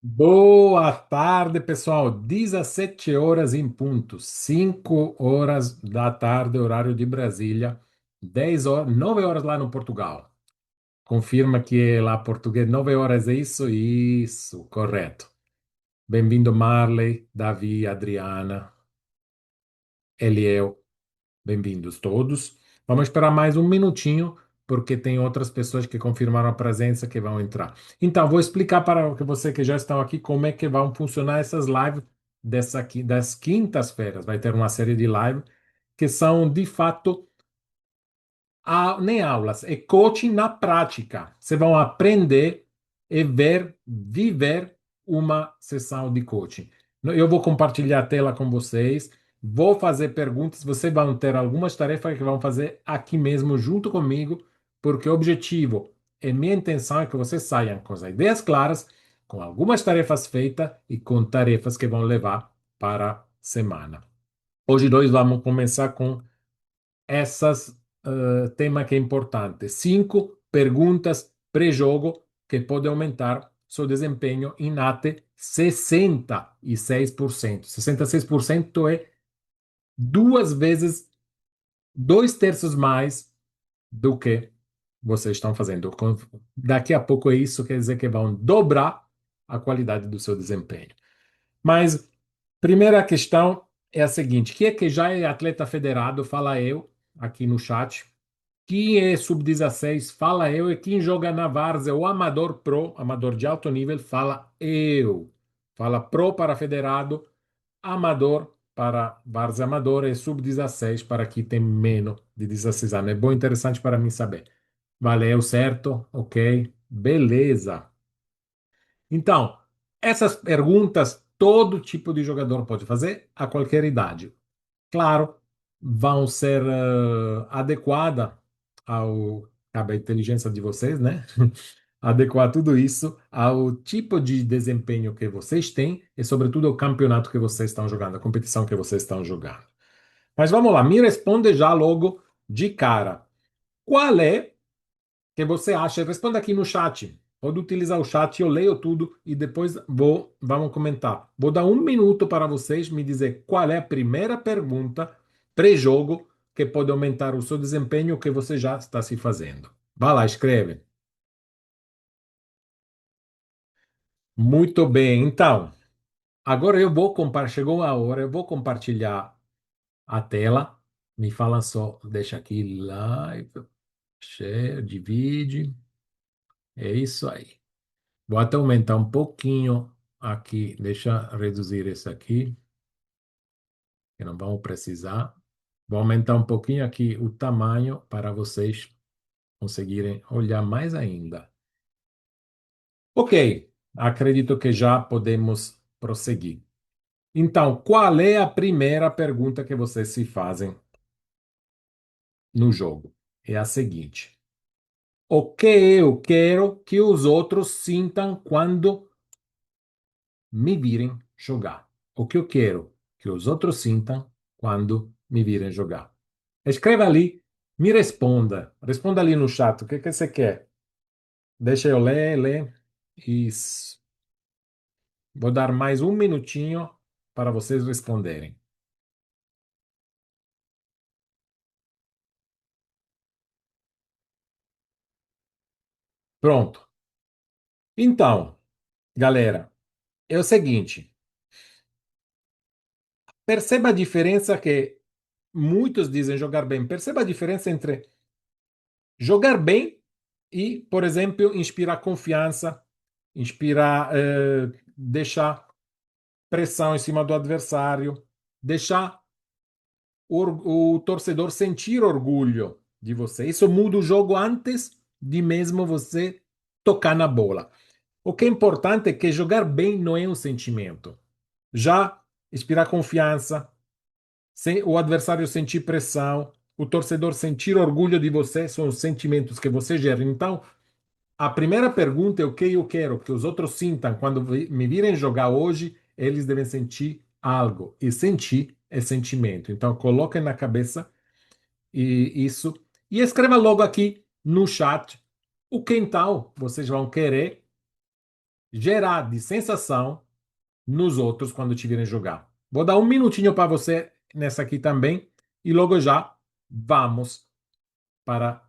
Boa tarde, pessoal. 17 horas em ponto, 5 horas da tarde, horário de Brasília, 10 horas, 9 horas lá no Portugal. Confirma que é lá português, 9 horas é isso? Isso, correto. Bem-vindo, Marley, Davi, Adriana, Eliel. Bem-vindos todos. Vamos esperar mais um minutinho, porque tem outras pessoas que confirmaram a presença que vão entrar. Então, vou explicar para você que já estão aqui como é que vão funcionar essas lives das quintas-feiras. Vai ter uma série de lives que são, de fato, nem aulas, é coaching na prática. Vocês vão aprender e ver, viver uma sessão de coaching. Eu vou compartilhar a tela com vocês, vou fazer perguntas, vocês vão ter algumas tarefas que vão fazer aqui mesmo junto comigo, porque o objetivo e minha intenção é que vocês saiam com as ideias claras, com algumas tarefas feitas e com tarefas que vão levar para a semana. Hoje nós vamos começar com essas tema que é importante. 5 perguntas pré-jogo que podem aumentar seu desempenho em até 66%. 66% é duas vezes, 2 terços mais do que vocês estão fazendo. Daqui a pouco é isso, quer dizer que vão dobrar a qualidade do seu desempenho. Mas primeira questão é a seguinte: quem é que já é atleta federado? Fala eu aqui no chat. Quem é sub-16, fala eu. E quem joga na várzea, o amador pro, amador de alto nível, fala eu. Fala pro para federado, amador para várzea amadora e sub-16 para quem tem menos de 16 anos. É bom, interessante para mim saber. Valeu, certo? Ok, beleza. Então, essas perguntas todo tipo de jogador pode fazer a qualquer idade. Claro, vão ser adequada ao cabe à inteligência de vocês, né? Adequar tudo isso ao tipo de desempenho que vocês têm e, sobretudo, ao campeonato que vocês estão jogando, a competição que vocês estão jogando. Mas vamos lá, me responde já logo de cara. Qual é que você acha? Responda aqui no chat. Pode utilizar o chat, eu leio tudo e depois vamos comentar. Vou dar um minuto para vocês me dizer qual é a primeira pergunta pré-jogo que pode aumentar o seu desempenho que você já está se fazendo. Vá lá, escreve. Muito bem, então, agora eu vou compartilhar, chegou a hora, eu vou compartilhar a tela. Me fala só, deixa aqui live, share, divide. É isso aí. Vou até aumentar um pouquinho aqui. Deixa eu reduzir esse aqui, que não vamos precisar. Vou aumentar um pouquinho aqui o tamanho para vocês conseguirem olhar mais ainda. Ok, acredito que já podemos prosseguir. Então, qual é a primeira pergunta que vocês se fazem no jogo? É a seguinte: o que eu quero que os outros sintam quando me virem jogar? O que eu quero que os outros sintam quando me virem jogar? Escreva ali, me responda. Responda ali no chat. O que que você quer? Deixa eu ler. Isso. Vou dar mais um minutinho para vocês responderem. Pronto. Então, galera, é o seguinte: perceba a diferença que muitos dizem jogar bem. Perceba a diferença entre jogar bem e, por exemplo, inspirar confiança, inspirar, deixar pressão em cima do adversário, deixar o torcedor sentir orgulho de você. Isso muda o jogo antes de mesmo você tocar na bola. O que é importante é que jogar bem não é um sentimento. Já inspirar confiança, o adversário sentir pressão, o torcedor sentir orgulho de você, são os sentimentos que você gera. Então, a primeira pergunta é o que eu quero que os outros sintam quando me virem jogar hoje, eles devem sentir algo. E sentir é sentimento. Então, coloquem na cabeça isso e escreva logo aqui no chat o que então vocês vão querer gerar de sensação nos outros quando te virem jogar. Vou dar um minutinho para você nessa aqui também e logo já vamos para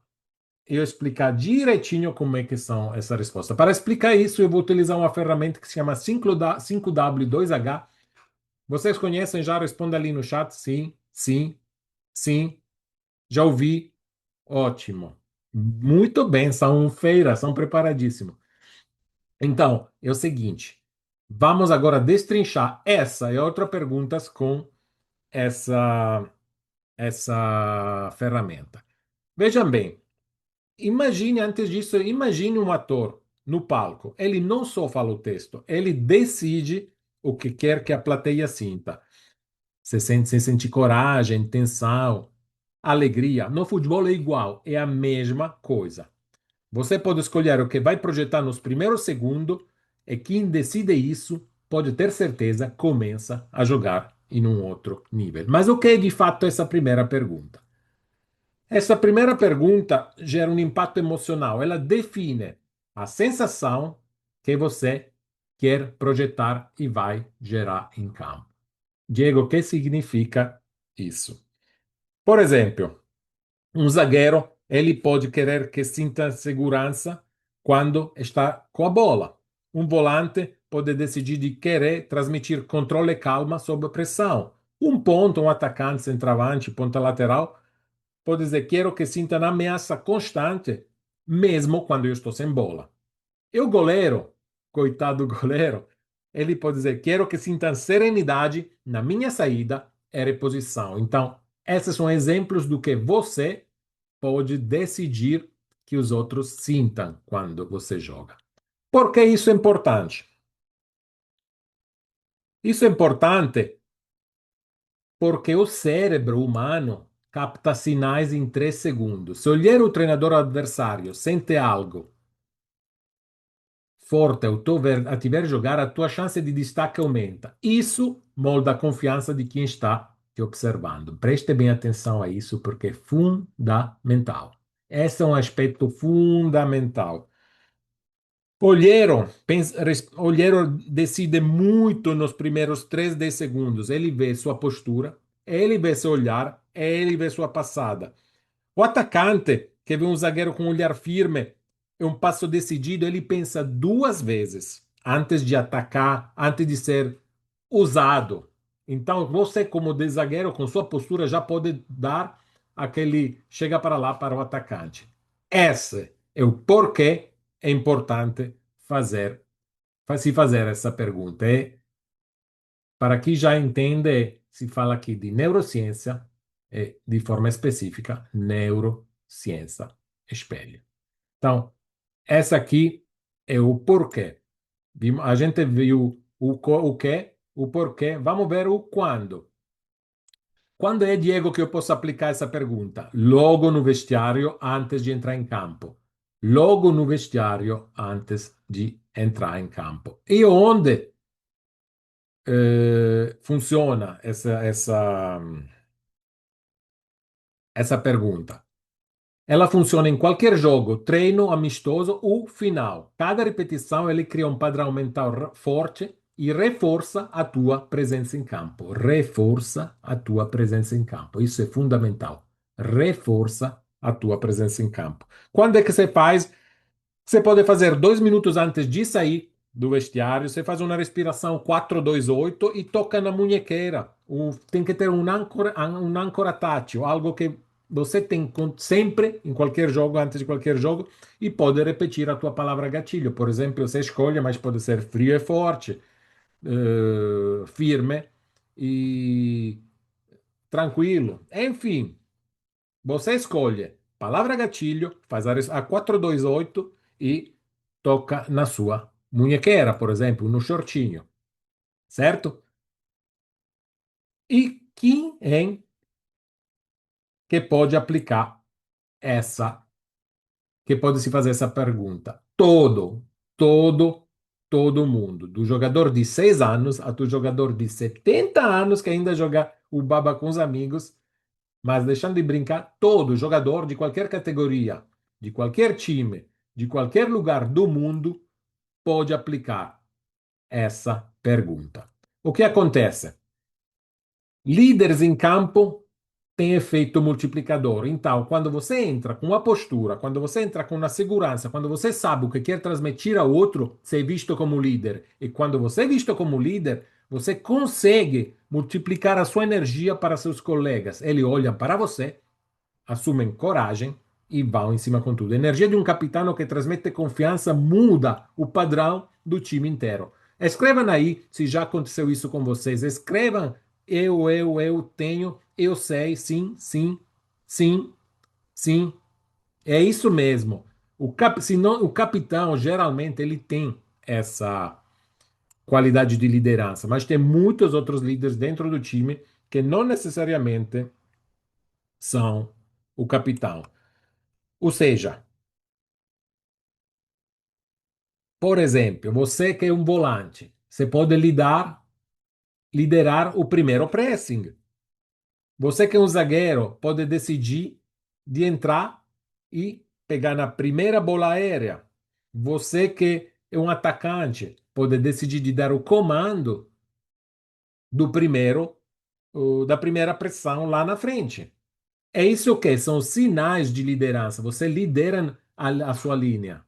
eu explicar direitinho como é que são essa resposta. Para explicar isso, eu vou utilizar uma ferramenta que se chama 5W2H. Vocês conhecem já? Responda ali no chat. Sim, sim, sim. Já ouvi. Ótimo. Muito bem, são feira, são preparadíssimos. Então, é o seguinte. Vamos agora destrinchar essa e outra perguntas com essa, essa ferramenta. Vejam bem. Imagine, antes disso, imagine um ator no palco. Ele não só fala o texto, ele decide o que quer que a plateia sinta. Se sente coragem, tensão, alegria. No futebol é igual, é a mesma coisa. Você pode escolher o que vai projetar nos primeiros segundos e quem decide isso pode ter certeza começa a jogar em um outro nível. Mas o que é de fato essa primeira pergunta? Essa primeira pergunta gera um impacto emocional. Ela define a sensação que você quer projetar e vai gerar em campo. Diego, o que significa isso? Por exemplo, um zagueiro, ele pode querer que sinta segurança quando está com a bola. Um volante pode decidir de querer transmitir controle e calma sob pressão. Um ponto, um atacante, centroavante, ponta lateral pode dizer, quero que sinta uma ameaça constante, mesmo quando eu estou sem bola. E o goleiro, coitado do goleiro, ele pode dizer, quero que sinta serenidade na minha saída e reposição. Então, esses são exemplos do que você pode decidir que os outros sintam quando você joga. Por que isso é importante? Isso é importante porque o cérebro humano capta sinais em 3 segundos. Se olhar o treinador adversário, sente algo forte a te ver jogar, a tua chance de destaque aumenta. Isso molda a confiança de quem está te observando. Preste bem atenção a isso porque é fundamental. Esse é um aspecto fundamental. Olheiro decide muito nos primeiros 3, 10 segundos. Ele vê sua postura, ele vê seu olhar, ele vê sua passada. O atacante, que vê um zagueiro com um olhar firme e um passo decidido, ele pensa 2 vezes antes de atacar, antes de ser usado. Então, você, como de zagueiro, com sua postura, já pode dar aquele chega para lá para o atacante. Esse é o porquê é importante fazer, se fazer essa pergunta. É, para quem já entende, se fala aqui de neurociência, e de forma específica, neurociência espelho. Então, essa aqui é o porquê. A gente viu o que, o porquê. Vamos ver o quando. Quando é, Diego, que eu posso aplicar essa pergunta? Logo no vestiário, antes de entrar em campo. Logo no vestiário, antes de entrar em campo. E onde funziona essa pergunta? Ela funciona em qualquer jogo, treino, amistoso ou final. Cada repetição ele cria um padrão mental forte e reforça a tua presença em campo. Reforça a tua presença em campo. Isso é fundamental. Reforça a tua presença em campo. Quando é que você faz? Você pode fazer 2 minutos antes de sair do vestiário, você faz uma respiração 4-2-8 e toca na munhequeira. Tem que ter um âncora tátil, algo que você tem sempre, em qualquer jogo, antes de qualquer jogo, e pode repetir a tua palavra gatilho. Por exemplo, você escolhe, mas pode ser frio e forte, firme e tranquilo. Enfim, você escolhe palavra gatilho, faz a 4-2-8 e toca na sua munhequeira, por exemplo, no shortinho, certo? E quem é que pode aplicar essa, que pode se fazer essa pergunta? Todo, todo mundo, do jogador de 6 anos até o jogador de 70 anos que ainda joga o baba com os amigos. Mas deixando de brincar, todo jogador de qualquer categoria, de qualquer time, de qualquer lugar do mundo, pode aplicar essa pergunta. O que acontece? Líderes em campo têm efeito multiplicador. Então, quando você entra com uma postura, quando você entra com uma segurança, quando você sabe o que quer transmitir ao outro, você é visto como líder. E quando você é visto como líder, você consegue multiplicar a sua energia para seus colegas. Eles olham para você, assumem coragem e vão em cima com tudo. A energia de um capitão que transmite confiança muda o padrão do time inteiro. Escrevam aí se já aconteceu isso com vocês. Escrevam eu tenho, eu sei, sim, sim, sim, sim. É isso mesmo. Se não, o capitão, geralmente, ele tem essa qualidade de liderança, mas tem muitos outros líderes dentro do time que não necessariamente são o capitão. Ou seja, por exemplo, você que é um volante, você pode liderar o primeiro pressing. Você que é um zagueiro pode decidir de entrar e pegar na primeira bola aérea. Você que é um atacante pode decidir de dar o comando do primeiro, da primeira pressão lá na frente. É isso que são sinais de liderança. Você lidera a sua linha.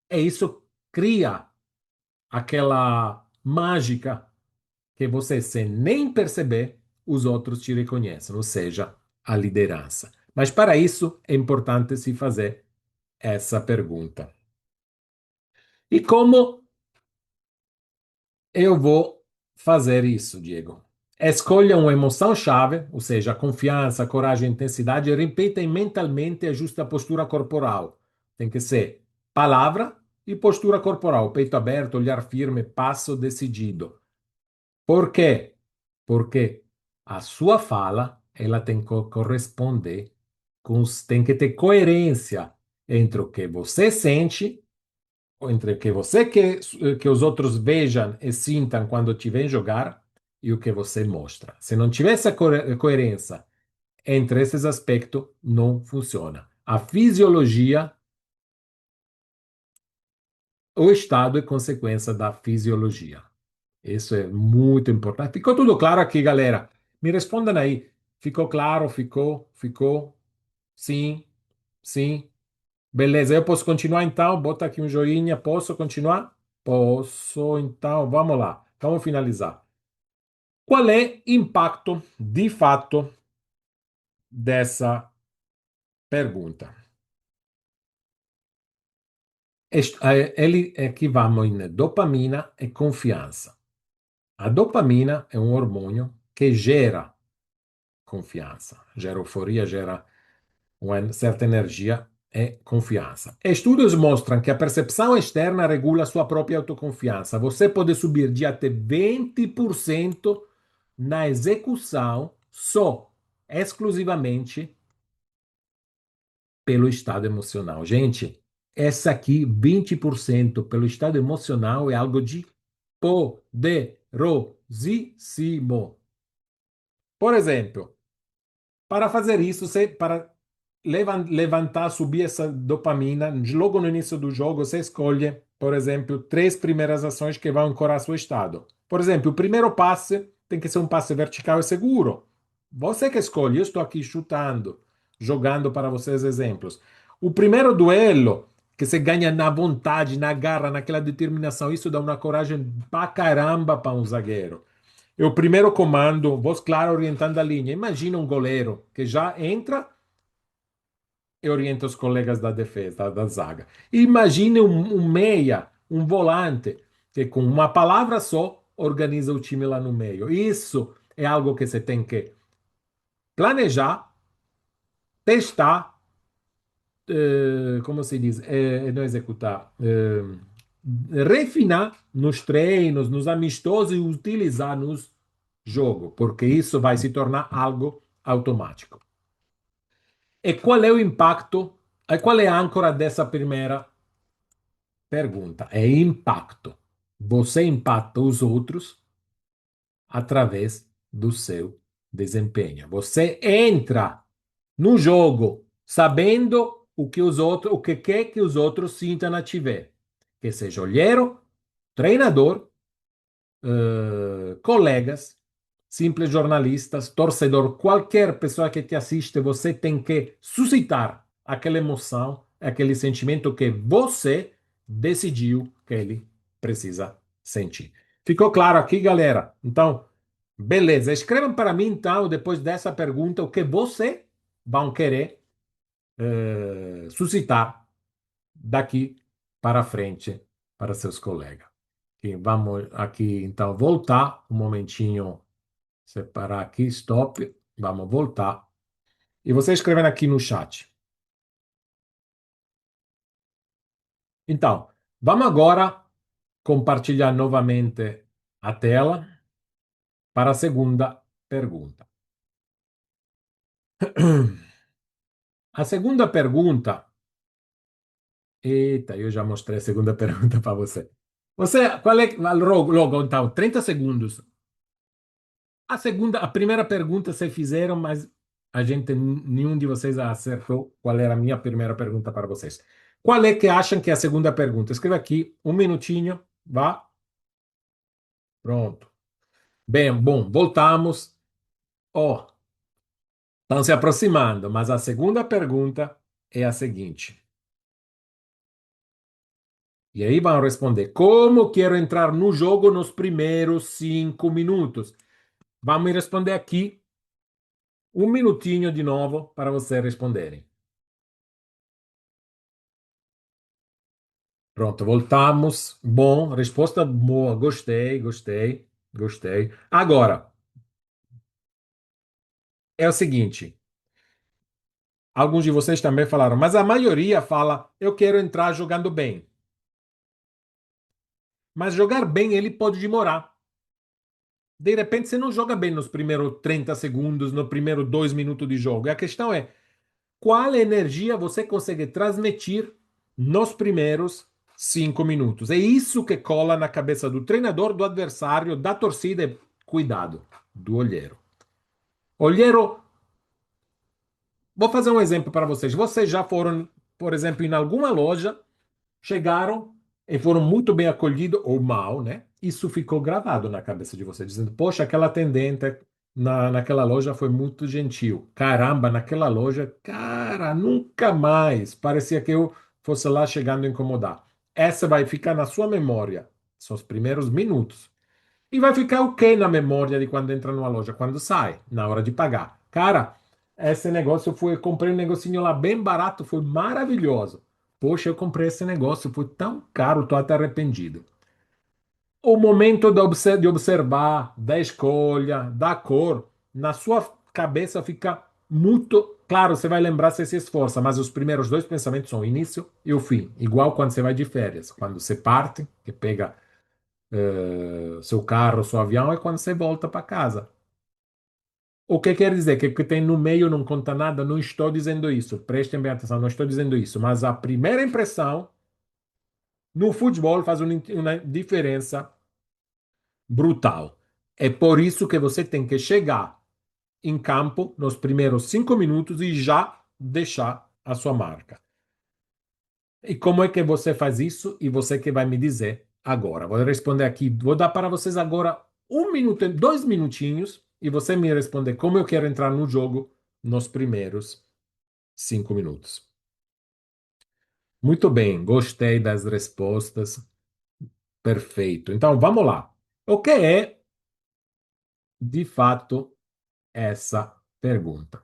É isso cria aquela mágica que você, sem nem perceber, os outros te reconhecem, ou seja, a liderança. Mas para isso é importante se fazer essa pergunta. E como eu vou fazer isso, Diego? Escolha uma emoção-chave, ou seja, confiança, coragem, intensidade, e repita mentalmente e ajuste a postura corporal. Tem que ser palavra e postura corporal, peito aberto, olhar firme, passo decidido. Por quê? Porque a sua fala, ela tem que corresponder tem que ter coerência entre o que você sente, entre o que você quer que os outros vejam e sintam quando te vêm jogar e o que você mostra. Se não tiver essa coerência entre esses aspectos, não funciona. A fisiologia, o estado é consequência da fisiologia. Isso é muito importante. Ficou tudo claro aqui, galera? Me respondam aí. Ficou claro? Ficou? Ficou? Sim? Sim? Beleza, eu posso continuar então? Bota aqui um joinha. Posso continuar? Posso, então. Vamos lá. Vamos finalizar. Qual é o impacto, de fato, dessa pergunta? Ele equivale em dopamina e confiança. A dopamina é um hormônio que gera confiança, gera euforia, gera uma certa energia e confiança. Estudos mostram que a percepção externa regula a sua própria autoconfiança. Você pode subir de até 20% na execução só, exclusivamente pelo estado emocional. Gente, essa aqui, 20% pelo estado emocional, é algo de poderosíssimo. Por exemplo, para fazer isso, para levantar, subir essa dopamina, logo no início do jogo, você escolhe, por exemplo, três primeiras ações que vão ancorar seu estado. Por exemplo, o primeiro passe tem que ser um passe vertical e seguro. Você que escolhe, eu estou aqui chutando, jogando para vocês exemplos. O primeiro duelo, que você ganha na vontade, na garra, naquela determinação, isso dá uma coragem pra caramba para um zagueiro. E o primeiro comando, voz clara orientando a linha. Imagina um goleiro que já entra e orienta os colegas da defesa, da zaga. Imagine um meia, um volante, que com uma palavra só organiza o time lá no meio. Isso é algo que você tem que planejar, testar, como se diz, não executar, refinar nos treinos, nos amistosos e utilizar nos jogos, porque isso vai se tornar algo automático. E qual é o impacto? E qual é a âncora dessa primeira pergunta? É impacto. Você impacta os outros através do seu desempenho. Você entra no jogo sabendo o que os outros, o que quer que os outros sintam a te ver. Que seja olheiro, treinador, colegas, simples jornalistas, torcedor, qualquer pessoa que te assiste, você tem que suscitar aquela emoção, aquele sentimento que você decidiu que ele precisa sentir. Ficou claro aqui, galera? Então, beleza. Escrevam para mim, então, depois dessa pergunta, o que você vão querer suscitar daqui para frente para seus colegas. E vamos aqui, então, voltar um momentinho, separar aqui, stop, vamos voltar. E você escrevendo aqui no chat. Então, vamos agora compartilhar novamente a tela para a segunda pergunta. A segunda pergunta. Eita, eu já mostrei a segunda pergunta para você. Você, qual é, logo, então, 30 segundos. A primeira pergunta vocês fizeram, mas a gente, nenhum de vocês acertou qual era a minha primeira pergunta para vocês. Qual é que acham que é a segunda pergunta? Escreva aqui, um minutinho, vá. Pronto. Bem, bom, voltamos. Ó, estão se aproximando, mas a segunda pergunta é a seguinte. E aí vão responder: como quero entrar no jogo nos primeiros 5 minutos? Vamos responder aqui um minutinho de novo para vocês responderem. Pronto, voltamos. Bom, resposta boa. Gostei, gostei, gostei. Agora, é o seguinte: alguns de vocês também falaram, mas a maioria fala, eu quero entrar jogando bem. Mas jogar bem ele pode demorar. De repente você não joga bem nos primeiros 30 segundos, no primeiro 2 minutos de jogo. E a questão é, qual energia você consegue transmitir nos primeiros 5 minutos? É isso que cola na cabeça do treinador, do adversário, da torcida. E cuidado, do olheiro. Olheiro, vou fazer um exemplo para vocês. Vocês já foram, por exemplo, em alguma loja, chegaram e foram muito bem acolhidos, ou mal, né? Isso ficou gravado na cabeça de vocês, dizendo: poxa, aquela atendente naquela loja foi muito gentil. Caramba, naquela loja, cara, nunca mais. Parecia que eu fosse lá chegando a incomodar. Essa vai ficar na sua memória, são os primeiros minutos. E vai ficar o quê na memória de quando entra numa loja? Quando sai, na hora de pagar. Cara, esse negócio foi, eu comprei um negocinho lá bem barato, foi maravilhoso. Poxa, eu comprei esse negócio, foi tão caro, tô até arrependido. O momento de observar, da escolha, da cor, na sua cabeça fica muito claro, você vai lembrar, você se esforça, mas os primeiros dois pensamentos são o início e o fim. Igual quando você vai de férias, quando você parte, que pega seu carro, seu avião, é quando você volta para casa. O que quer dizer? Que o que tem no meio não conta nada? Não estou dizendo isso. Prestem bem atenção, não estou dizendo isso. Mas a primeira impressão no futebol faz uma diferença brutal. É por isso que você tem que chegar em campo nos primeiros 5 minutos e já deixar a sua marca. E como é que você faz isso? E você que vai me dizer agora. Vou responder aqui, vou dar para vocês agora um minuto, 2 minutinhos, e você me responder como eu quero entrar no jogo nos primeiros 5 minutos. Muito bem, gostei das respostas. Perfeito. Então vamos lá. O que é, de fato, essa pergunta?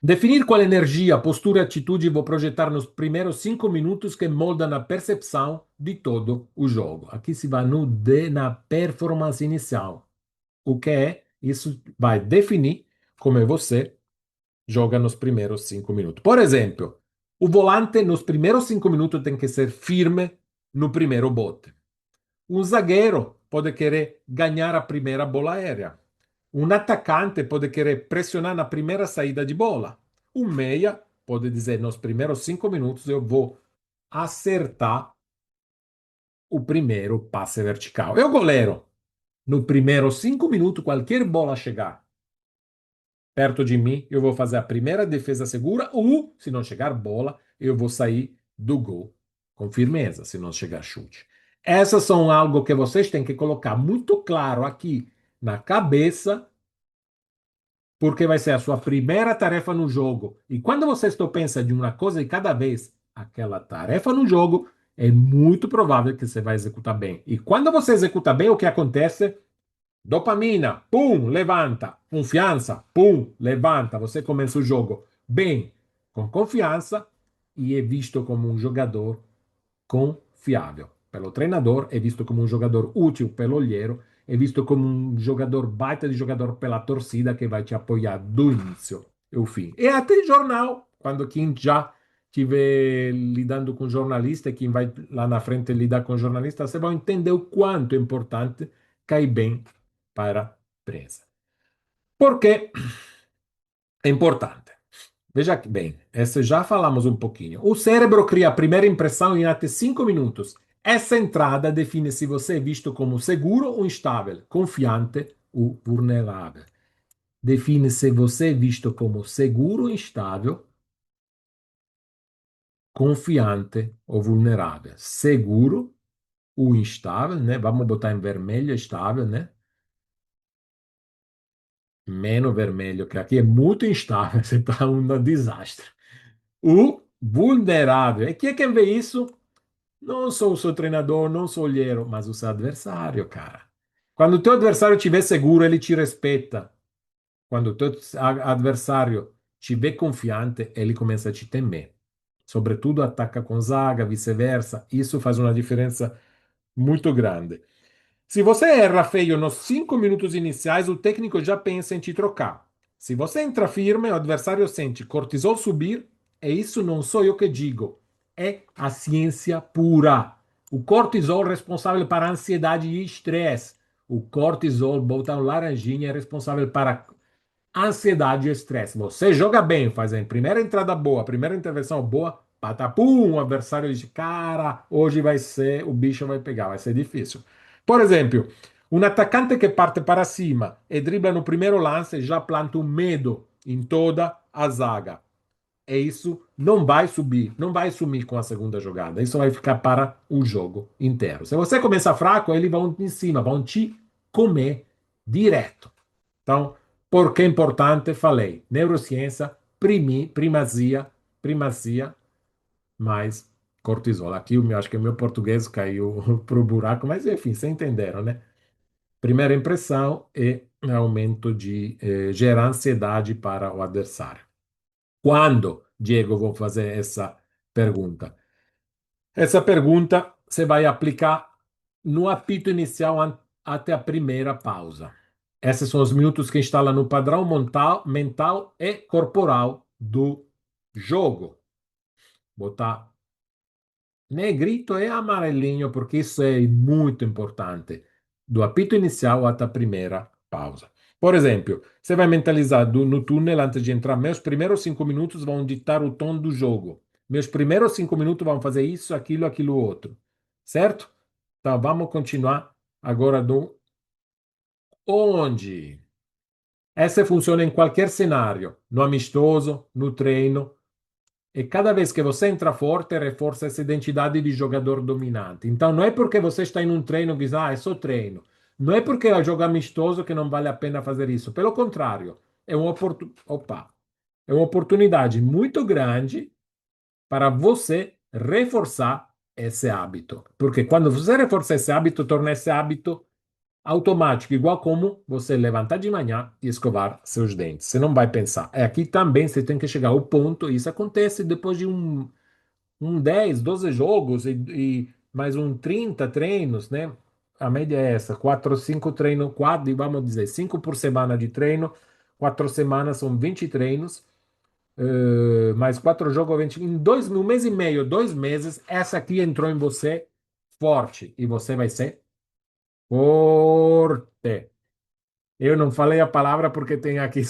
Definir qual energia, postura e atitude vou projetar nos primeiros 5 minutos que moldam a percepção de todo o jogo. Aqui se vai na performance inicial. O que é? Isso vai definir como é você joga nos primeiros 5 minutos. Por exemplo, o volante nos primeiros 5 minutos tem que ser firme no primeiro bote. Um zagueiro pode querer ganhar a primeira bola aérea. Um atacante pode querer pressionar na primeira saída de bola. Um meia pode dizer: nos primeiros 5 minutos eu vou acertar o primeiro passe vertical. E o goleiro? No primeiro 5 minutos, qualquer bola chegar perto de mim, eu vou fazer a primeira defesa segura, ou, se não chegar bola, eu vou sair do gol com firmeza, se não chegar chute. Essas são algo que vocês têm que colocar muito claro aqui na cabeça, porque vai ser a sua primeira tarefa no jogo. E quando você só pensa de uma coisa de cada vez, aquela tarefa no jogo, é muito provável que você vai executar bem. E quando você executa bem, o que acontece? Dopamina, pum, levanta. Confiança, pum, levanta. Você começa o jogo bem, com confiança, e é visto como um jogador confiável. Pelo treinador, é visto como um jogador útil pelo olheiro, é visto como um jogador baita de jogador pela torcida que vai te apoiar do início ao fim. E até jornal, quando quem já estiver lidando com jornalista, quem vai lá na frente lidar com jornalista, você vai entender o quanto é importante cair bem para a prensa. Por que é importante? Veja que bem, essa já falamos um pouquinho. O cérebro cria a primeira impressão em até 5 minutos. Essa entrada define se você é visto como seguro ou instável, confiante ou vulnerável. Define se você é visto como seguro ou instável, confiante ou vulnerável. Seguro ou instável, né? Vamos botar em vermelho, estável, né? Menos vermelho, que aqui é muito instável, você está um desastre. O vulnerável. E quem vê isso? Não sou o seu treinador, não sou olheiro, mas o seu adversário, cara. Quando o teu adversário estiver seguro, ele te respeita. Quando o teu adversário te vê confiante, ele começa a te temer. Sobretudo ataca com zaga, vice-versa. Isso faz uma diferença muito grande. Se você erra feio nos 5 minutos iniciais, o técnico já pensa em te trocar. Se você entra firme, o adversário sente cortisol subir, e isso não sou eu que digo, é a ciência pura. O cortisol é responsável para ansiedade e estresse. O cortisol, botão laranjinha, é responsável para ansiedade e estresse. Você joga bem, faz a primeira entrada boa, a primeira intervenção boa, patapum, o adversário diz, cara, hoje vai ser, o bicho vai pegar, vai ser difícil. Por exemplo, um atacante que parte para cima e dribla no primeiro lance já planta um medo em toda a zaga. E isso não vai subir, não vai sumir com a segunda jogada. Isso vai ficar para o jogo inteiro. Se você começar fraco, eles vão em cima, vão te comer direto. Então, por que é importante? Falei, neurociência, primazia, mais cortisol. Aqui eu acho que o meu português caiu pro buraco, mas enfim, vocês entenderam, né? Primeira impressão é aumento de gerar ansiedade para o adversário. Quando, Diego, vou fazer essa pergunta? Essa pergunta você vai aplicar no apito inicial até a primeira pausa. Esses são os minutos que instala no padrão mental e corporal do jogo. Botar negrito e amarelinho, porque isso é muito importante. Do apito inicial até a primeira pausa. Por exemplo, você vai mentalizar no túnel antes de entrar. Meus primeiros 5 minutos vão ditar o tom do jogo. Meus primeiros 5 minutos vão fazer isso, aquilo, outro. Certo? Então, vamos continuar agora do onde. Essa funciona em qualquer cenário, no amistoso, no treino. E cada vez que você entra forte, reforça essa identidade de jogador dominante. Então, não é porque você está em um treino que diz, ah, é só treino. Não é porque é jogo amistoso que não vale a pena fazer isso. Pelo contrário, é uma oportunidade muito grande para você reforçar esse hábito. Porque quando você reforça esse hábito, torna esse hábito automático, igual como você levantar de manhã e escovar seus dentes. Você não vai pensar. É, aqui também você tem que chegar ao ponto, isso acontece depois de um 10, 12 jogos e mais 30 treinos, né? A média é essa, 4, 5 treinos, 4, vamos dizer, 5 por semana de treino, 4 semanas são 20 treinos, mais 4 jogos, 20, um mês e meio, 2 meses, essa aqui entrou em você forte e você vai ser forte. Eu não falei a palavra porque tem aqui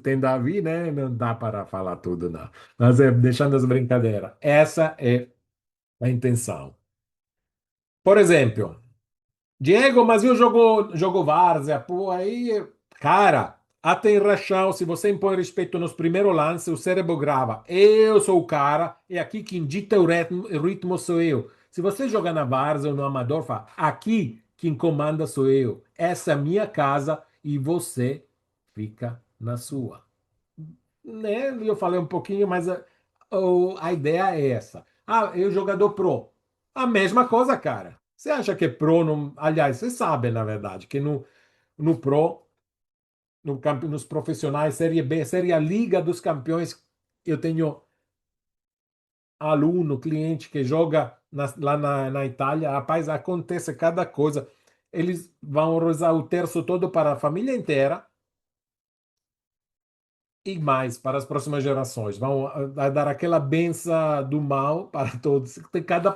tem Davi, né? Não dá para falar tudo, não. Mas deixando as brincadeiras. Essa é a intenção. Por exemplo, Diego, mas e o jogo Várzea? Pô, aí, cara, até em rachão, se você impõe respeito nos primeiros lances, o cérebro grava. Eu sou o cara, e aqui quem dita o ritmo sou eu. Se você joga na várzea ou no amador, fala, aqui quem comanda sou eu. Essa é a minha casa e você fica na sua. Né? Eu falei um pouquinho, mas a ideia é essa. Ah, eu jogador pro. A mesma coisa, cara. Você acha que é pro? Não... Aliás, você sabe, na verdade, que no pro, nos profissionais, Série B, Série A Liga dos Campeões, eu tenho aluno, cliente que joga lá na Itália. Rapaz, acontece cada coisa. Eles vão rezar o terço todo para a família inteira e mais para as próximas gerações. Vão dar aquela benção do mal para todos.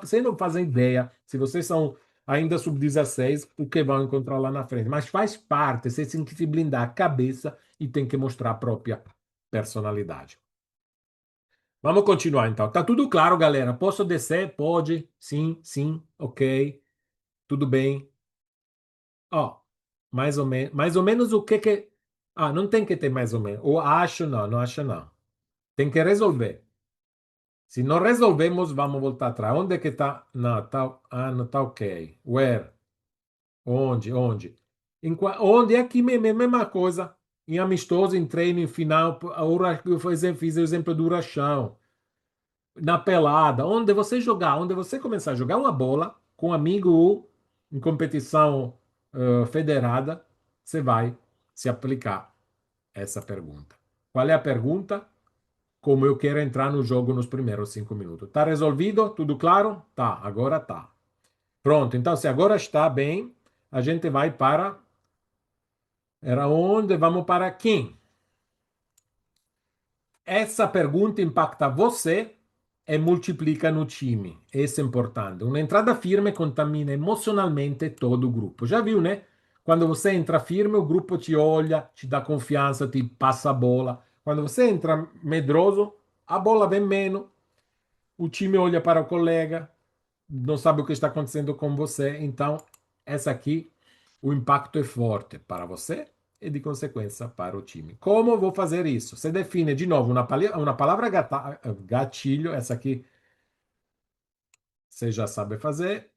Vocês não fazem ideia, se vocês são ainda sub-16, o que vão encontrar lá na frente. Mas faz parte, vocês têm que se blindar a cabeça e tem que mostrar a própria personalidade. Vamos continuar então. Tá tudo claro, galera? Posso descer? Pode. Sim, sim, ok. Tudo bem. Ó, mais ou menos o que que. Ah, não tem que ter mais ou menos. Ou acho, não, não acho, não. Tem que resolver. Se não resolvemos, vamos voltar atrás. Onde é que tá? Não, tá. Ah, não tá ok. Where? Onde? Onde? Onde é aqui mesmo, mesma coisa. Em amistoso, em treino, em final. Eu fiz o exemplo do Urachão. Na pelada, onde você jogar, onde você começar a jogar uma bola com um amigo ou em competição federada, você vai se aplicar essa pergunta. Qual é a pergunta? Como eu quero entrar no jogo nos primeiros 5 minutos. Tá resolvido? Tudo claro? Tá, agora tá. Pronto, então se agora está bem, a gente vai para. Era onde? Vamos para quem? Essa pergunta impacta você e multiplica no time. Isso é importante. Uma entrada firme contamina emocionalmente todo o grupo. Já viu, né? Quando você entra firme, o grupo te olha, te dá confiança, te passa a bola. Quando você entra medroso, a bola vem menos, o time olha para o colega, não sabe o que está acontecendo com você. Então, essa aqui, o impacto é forte para você e, de consequência, para o time. Como eu vou fazer isso? Você define, de novo, uma palavra gatilho, essa aqui você já sabe fazer.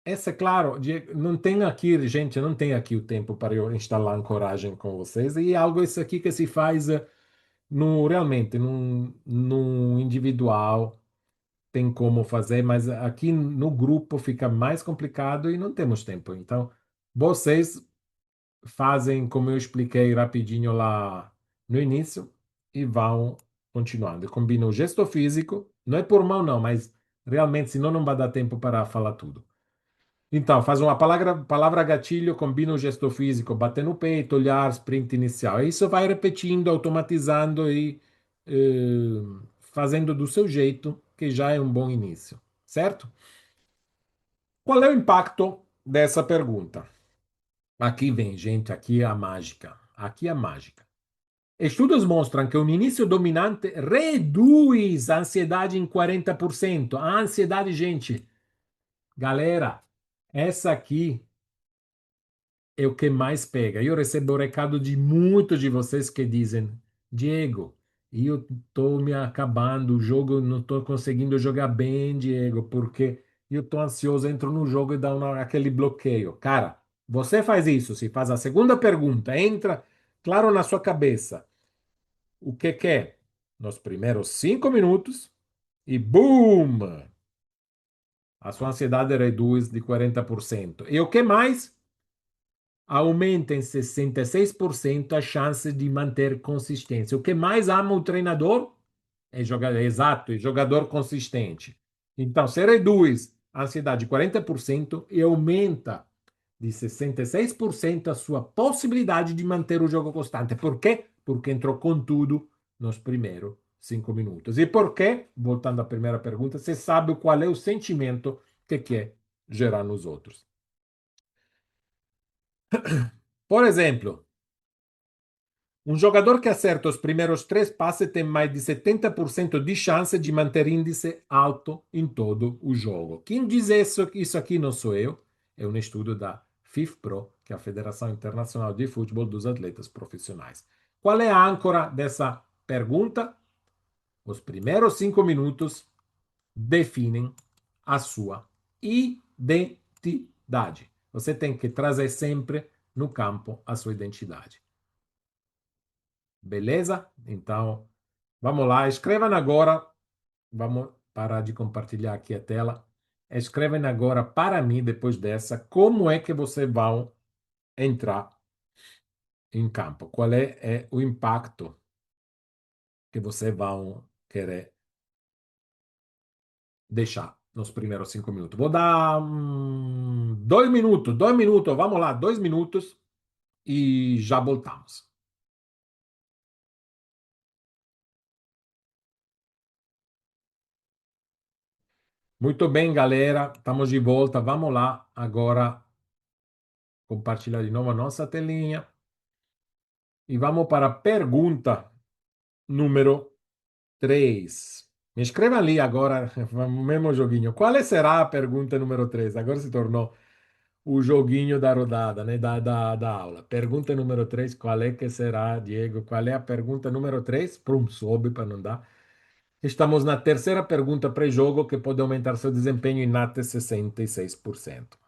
Essa, é claro, não tem aqui, gente, não tem aqui o tempo para eu instalar ancoragem com vocês. E algo isso aqui que se faz no, realmente, num individual tem como fazer, mas aqui no grupo fica mais complicado e não temos tempo. Então, vocês fazem como eu expliquei rapidinho lá no início e vão continuando. Combina o gesto físico, não é por mão não, mas realmente senão não vai dar tempo para falar tudo. Então, faz uma palavra gatilho, combina o gesto físico, bater no peito, olhar, sprint inicial. Isso vai repetindo, automatizando e fazendo do seu jeito, que já é um bom início, certo? Qual é o impacto dessa pergunta? Aqui vem, gente, aqui é a mágica. Aqui é a mágica. Estudos mostram que o início dominante reduz a ansiedade em 40%. A ansiedade, gente, galera, essa aqui é o que mais pega. Eu recebo recado de muitos de vocês que dizem: Diego, eu estou me acabando, o jogo eu não estou conseguindo jogar bem, Diego, porque eu estou ansioso, entro no jogo e dá aquele bloqueio. Cara, você faz isso, se faz a segunda pergunta, entra claro na sua cabeça o que quer nos primeiros 5 minutos e BUM! A sua ansiedade reduz de 40%. E o que mais? Aumenta em 66% a chance de manter consistência. O que mais ama o treinador é jogador, exato, é jogador consistente. Então, você reduz a ansiedade de 40% e aumenta de 66% a sua possibilidade de manter o jogo constante. Por quê? Porque entrou com tudo nos primeiros 5 minutos. E por quê? Voltando à primeira pergunta, você sabe qual é o sentimento que quer gerar nos outros. Por exemplo, um jogador que acerta os primeiros três passes tem mais de 70% de chance de manter índice alto em todo o jogo. Quem diz isso aqui não sou eu, é um estudo da FIFPro, que é a Federação Internacional de Futebol dos Atletas Profissionais. Qual é a âncora dessa pergunta? Os primeiros 5 minutos definem a sua identidade. Você tem que trazer sempre no campo a sua identidade. Beleza? Então, vamos lá. Escrevam agora. Vamos parar de compartilhar aqui a tela. Escrevem agora para mim, depois dessa, como é que vocês vão entrar em campo. Qual é o impacto que vocês vão querer deixar nos primeiros 5 minutos. Vou dar 2 minutos, 2 minutos, vamos lá, 2 minutos e já voltamos. Muito bem, galera, estamos de volta. Vamos lá agora compartilhar de novo a nossa telinha e vamos para a pergunta número 3. Me escreva ali agora, o mesmo joguinho. Qual será a pergunta número 3? Agora se tornou o joguinho da rodada, né? Da aula. Pergunta número 3, qual é que será, Diego? Qual é a pergunta número 3? Prum, sobe para não dar. Estamos na terceira pergunta pré-jogo que pode aumentar seu desempenho em até 66%.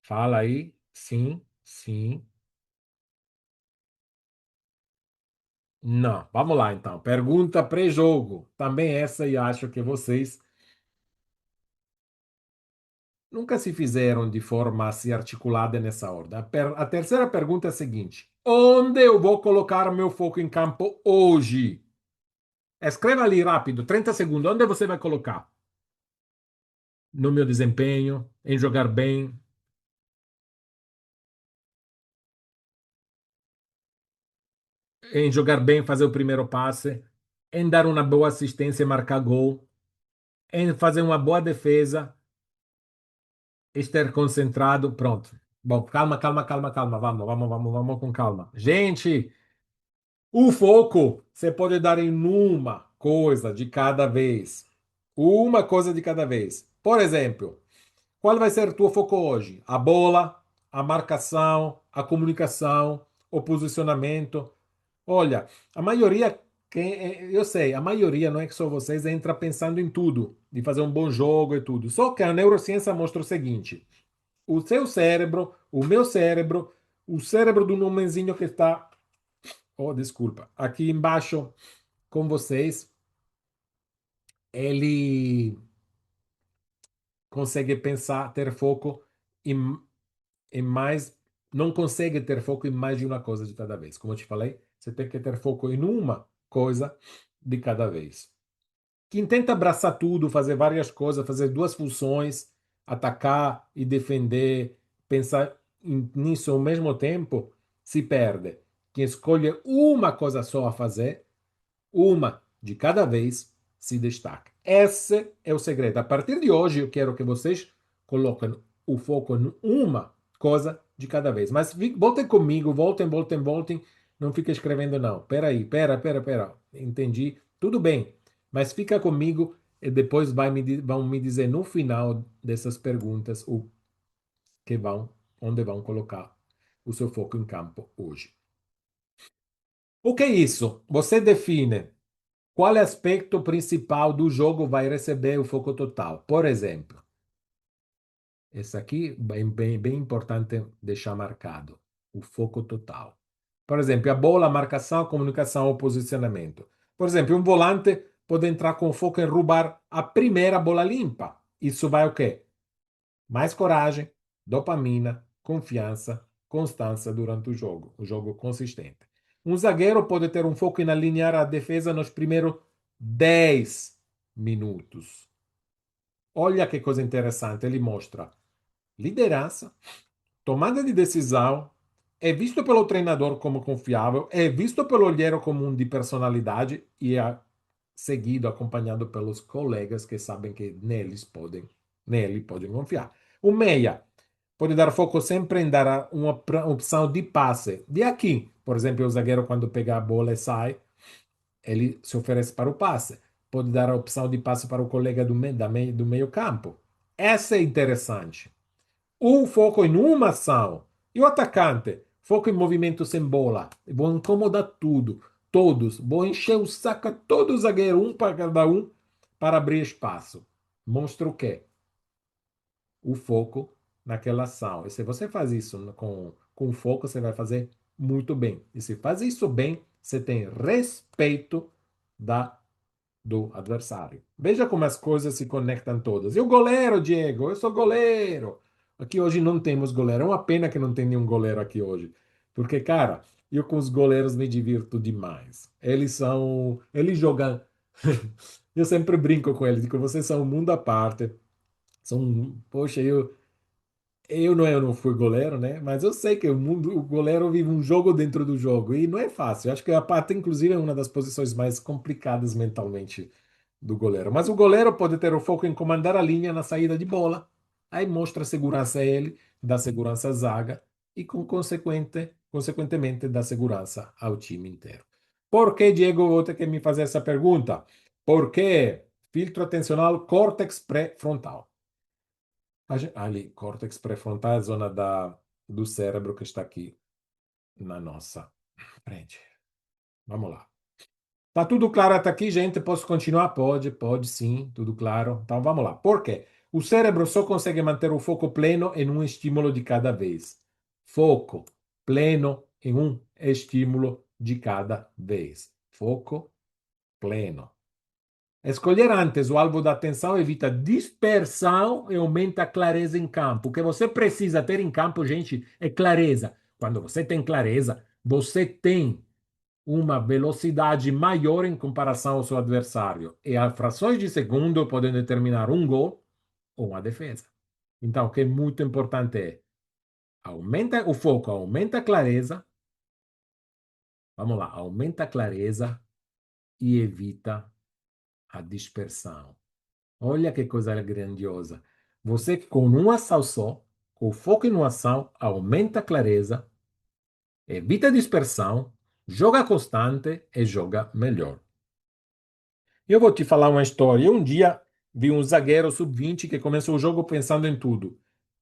Fala aí. Sim, sim. Não. Vamos lá, então. Pergunta pré-jogo. Também essa e acho que vocês nunca se fizeram de forma assim articulada nessa ordem. A terceira pergunta é a seguinte: onde eu vou colocar meu foco em campo hoje? Escreva ali rápido, 30 segundos. Onde você vai colocar? No meu desempenho, em jogar bem, em jogar bem, fazer o primeiro passe, em dar uma boa assistência e marcar gol, em fazer uma boa defesa, estar concentrado. Pronto. Bom, calma, calma, calma, calma. Vamos, vamos, vamos, vamos com calma. Gente, o foco você pode dar em uma coisa de cada vez. Uma coisa de cada vez. Por exemplo, qual vai ser o teu foco hoje? A bola, a marcação, a comunicação, o posicionamento. Olha, a maioria, eu sei, a maioria não é que só vocês entra pensando em tudo, de fazer um bom jogo e tudo. Só que a neurociência mostra o seguinte: o seu cérebro, o meu cérebro, o cérebro do homenzinho que está, oh, desculpa, aqui embaixo com vocês, ele consegue pensar, ter foco em mais, não consegue ter foco em mais de uma coisa de cada vez. Como eu te falei, você tem que ter foco em uma coisa de cada vez. Quem tenta abraçar tudo, fazer várias coisas, fazer duas funções, atacar e defender, pensar nisso ao mesmo tempo, se perde. Quem escolhe uma coisa só a fazer, uma de cada vez, se destaca. Esse é o segredo. A partir de hoje, eu quero que vocês coloquem o foco em uma coisa de cada vez. Mas voltem comigo, voltem, voltem, voltem. Não fiquem escrevendo, não. Peraí, pera. Entendi. Tudo bem. Mas fica comigo e depois vão me dizer no final dessas perguntas o que vão, onde vão colocar o seu foco em campo hoje. O que é isso? Você define qual aspecto principal do jogo vai receber o foco total. Por exemplo, esse aqui bem importante deixar marcado, o foco total. Por exemplo, a bola, a marcação, a comunicação, o posicionamento. Por exemplo, um volante pode entrar com foco em roubar a primeira bola limpa. Isso vai o quê? Mais coragem, dopamina, confiança, constância durante o jogo consistente. Um zagueiro pode ter um foco em alinhar a defesa nos primeiros 10 minutos. Olha que coisa interessante, ele mostra liderança, tomada de decisão, é visto pelo treinador como confiável, é visto pelo olheiro como um de personalidade e é seguido, acompanhado pelos colegas que sabem que nele podem confiar. O meia pode dar foco sempre em dar uma opção de passe. De aqui, por exemplo, o zagueiro quando pega a bola e sai, ele se oferece para o passe. Pode dar a opção de passe para o colega do meio campo. Essa é interessante. O foco em uma ação. E o atacante? Foco em movimento sem bola. Vou incomodar tudo. Todos. Vou encher o saco a todo zagueiro, um para cada um, para abrir espaço. Mostra o quê? O foco naquela ação. E se você faz isso com foco, você vai fazer muito bem. E se faz isso bem, você tem respeito da do adversário. Veja como as coisas se conectam todas. E o goleiro, Diego? Eu sou goleiro. Aqui hoje não temos goleiro. É uma pena que não tem nenhum goleiro aqui hoje. Porque, cara, eu com os goleiros me divirto demais. Eles jogam. Eu sempre brinco com eles, digo, vocês são um mundo à parte. Poxa, eu não fui goleiro, né? Mas eu sei que o goleiro vive um jogo dentro do jogo e não é fácil. Eu acho que a parte, inclusive, é uma das posições mais complicadas mentalmente do goleiro. Mas o goleiro pode ter o foco em comandar a linha na saída de bola. Aí mostra segurança a ele, dá segurança à zaga e, consequentemente, dá segurança ao time inteiro. Por que, Diego, vou ter que me fazer essa pergunta? Porque filtro atencional córtex pré-frontal. Ali, córtex pré-frontal é a zona do cérebro que está aqui na nossa frente. Vamos lá. Tá tudo claro até aqui, gente? Posso continuar? Pode sim, tudo claro. Então vamos lá. Por quê? O cérebro só consegue manter o foco pleno em um estímulo de cada vez. Foco pleno em um estímulo de cada vez. Foco pleno. Escolher antes o alvo da atenção evita dispersão e aumenta a clareza em campo. O que você precisa ter em campo, gente, é clareza. Quando você tem clareza, você tem uma velocidade maior em comparação ao seu adversário. E as frações de segundo podem determinar um gol ou uma defesa. Então, o que é muito importante é aumenta o foco, aumenta a clareza. Vamos lá, aumenta a clareza e evita a dispersão. Olha que coisa grandiosa. Você, com uma ação só, com foco em uma ação, aumenta a clareza, evita a dispersão, joga constante e joga melhor. Eu vou te falar uma história. Um dia vi um zagueiro sub-20 que começou o jogo pensando em tudo.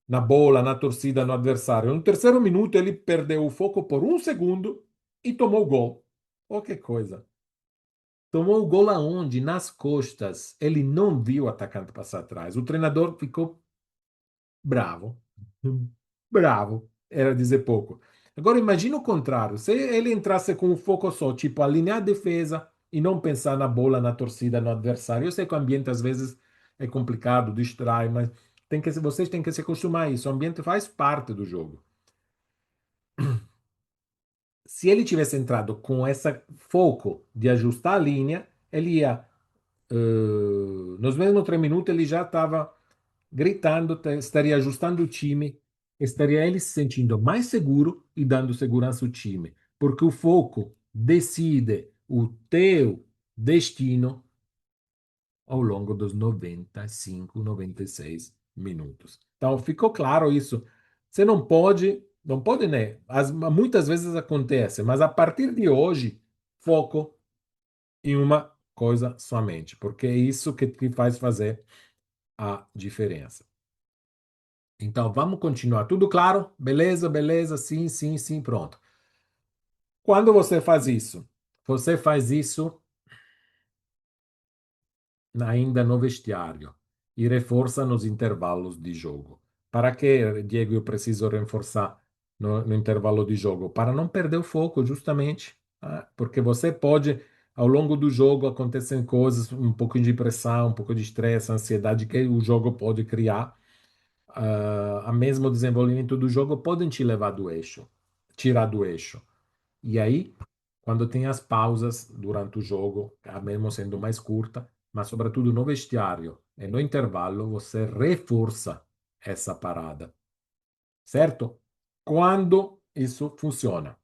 Na bola, na torcida, no adversário. No terceiro minuto, ele perdeu o foco por um segundo e tomou o gol. Oh, que coisa. Tomou o gol aonde? Nas costas. Ele não viu o atacante passar atrás. O treinador ficou bravo. Bravo. Era dizer pouco. Agora imagina o contrário. Se ele entrasse com o foco só, tipo, alinhar a defesa e não pensar na bola, na torcida, no adversário. Eu sei que o ambiente às vezes é complicado, distrai, mas vocês têm que se acostumar a isso. O ambiente faz parte do jogo. Se ele tivesse entrado com esse foco de ajustar a linha, ele ia, nos mesmos 3 minutos, ele já estava gritando, estaria ajustando o time, estaria ele se sentindo mais seguro e dando segurança ao time, porque o foco decide o teu destino ao longo dos 95, 96 minutos. Então, ficou claro isso. Você não pode, né? Muitas vezes acontece, mas a partir de hoje, foco em uma coisa somente, porque é isso que te faz fazer a diferença. Então, vamos continuar. Tudo claro? Beleza, beleza, sim, sim, sim, pronto. Quando você faz isso ainda no vestiário e reforça nos intervalos de jogo. Para que, Diego, eu preciso reforçar no intervalo de jogo? Para não perder o foco, justamente. Porque você pode, ao longo do jogo, acontecem coisas, um pouco de pressão, um pouco de estresse, ansiedade que o jogo pode criar. A mesmo desenvolvimento do jogo podem te levar do eixo, tirar do eixo. E aí, quando tem as pausas durante o jogo, mesmo sendo mais curta, mas sobretudo no vestiário e no intervalo, você reforça essa parada, certo? Quando isso funciona?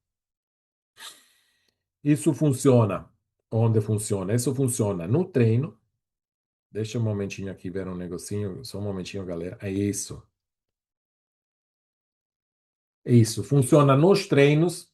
Isso funciona. Onde funciona? Isso funciona no treino. Deixa um momentinho aqui ver um negocinho, só um momentinho, galera. É isso. É isso. Funciona nos treinos,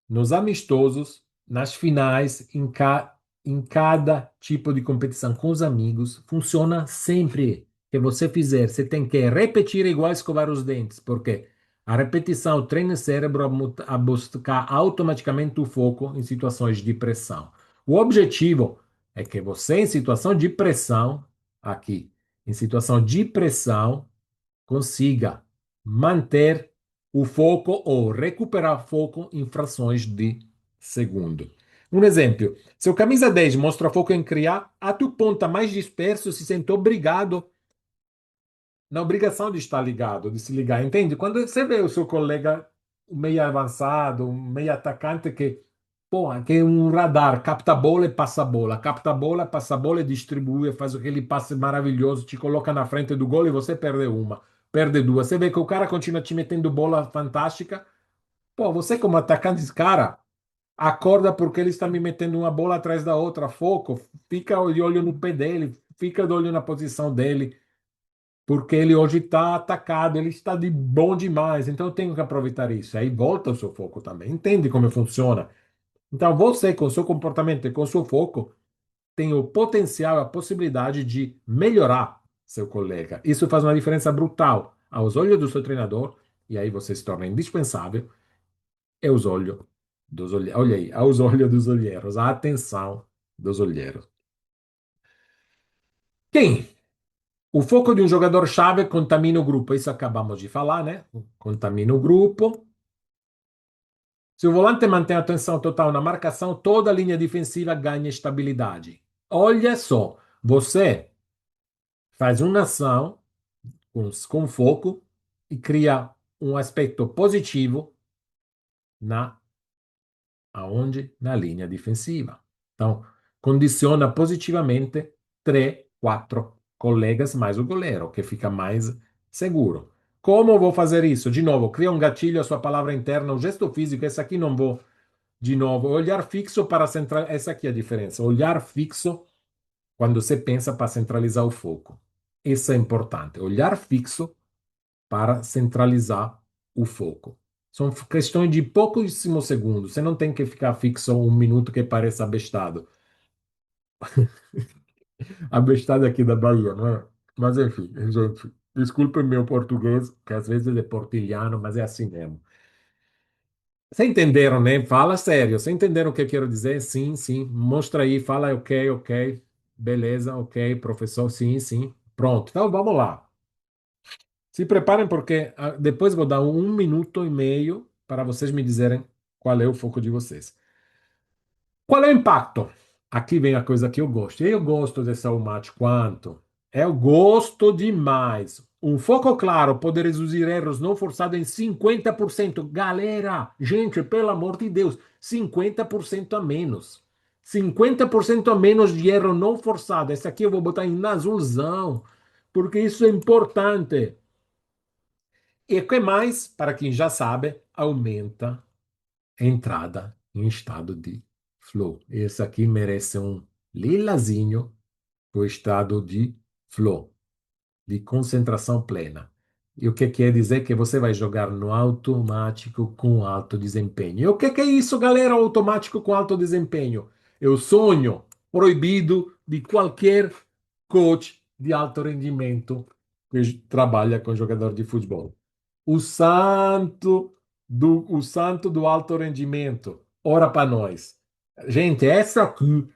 nos amistosos, nas finais, em cada tipo de competição com os amigos, funciona sempre que você fizer. Você tem que repetir igual escovar os dentes, porque a repetição treina o cérebro a buscar automaticamente o foco em situações de pressão. O objetivo é que você, em situação de pressão, aqui, em situação de pressão, consiga manter o foco ou recuperar foco em frações de segundo. Um exemplo: se o camisa 10 mostra foco em criar, a tu ponta mais disperso se sente obrigado, na obrigação de estar ligado, de se ligar, entende? Quando você vê o seu colega um meio avançado, um meio atacante que, pô, que é um radar, capta a bola e passa a bola, capta a bola, passa a bola e distribui, faz aquele passe maravilhoso, te coloca na frente do gol e você perde uma, perde duas. Você vê que o cara continua te metendo bola fantástica. Pô, você como atacante, diz, cara, acorda porque ele está me metendo uma bola atrás da outra, foco, fica de olho no pé dele, fica de olho na posição dele porque ele hoje está atacado, ele está de bom demais, então eu tenho que aproveitar isso. Aí volta o seu foco também, entende como funciona. Então você, com seu comportamento e com seu foco, tem o potencial, a possibilidade de melhorar seu colega. Isso faz uma diferença brutal aos olhos do seu treinador, e aí você se torna indispensável, e aos olhos dos olheiros. Olha aí, aos olhos dos olheiros, a atenção dos olheiros. Quem? O foco de um jogador-chave contamina o grupo. Isso acabamos de falar, né? Contamina o grupo. Se o volante mantém a atenção total na marcação, toda a linha defensiva ganha estabilidade. Olha só, você faz uma ação com foco e cria um aspecto positivo na aonde? Na linha defensiva. Então, condiciona positivamente três, quatro colegas mais o goleiro, que fica mais seguro. Como vou fazer isso? De novo, cria um gatilho, a sua palavra interna, o gesto físico, esse aqui não vou. De novo, olhar fixo para centrar. Essa aqui é a diferença. Olhar fixo quando você pensa para centralizar o foco. Isso é importante. Olhar fixo para centralizar o foco. São questões de pouquíssimos segundos. Você não tem que ficar fixo um minuto que pareça abestado. Abestado aqui da Bahia, não é? Mas enfim, gente, desculpe meu português, que às vezes é portilhano, mas é assim mesmo. Vocês entenderam, né? Fala sério. Vocês entenderam o que eu quero dizer? Sim, sim. Mostra aí, fala ok, ok. Beleza, ok, professor, sim, sim. Pronto, então vamos lá. Se preparem, porque depois vou dar 1 minuto e meio para vocês me dizerem qual é o foco de vocês. Qual é o impacto? Aqui vem a coisa que eu gosto. Eu gosto dessa mate quanto? Eu gosto demais. Um foco claro pode reduzir erros não forçados em 50%. Galera, gente, pelo amor de Deus, 50% a menos. 50% a menos de erro não forçado. Esse aqui eu vou botar em azulzão, porque isso é importante. E o que mais, para quem já sabe, aumenta a entrada em estado de flow. Esse aqui merece um lilazinho o estado de flow, de concentração plena. E o que quer dizer que você vai jogar no automático com alto desempenho. E o que é isso, galera? Automático com alto desempenho. É o sonho proibido de qualquer coach de alto rendimento que trabalha com jogador de futebol. O santo do alto rendimento. Ora para nós. Gente, essa aqui,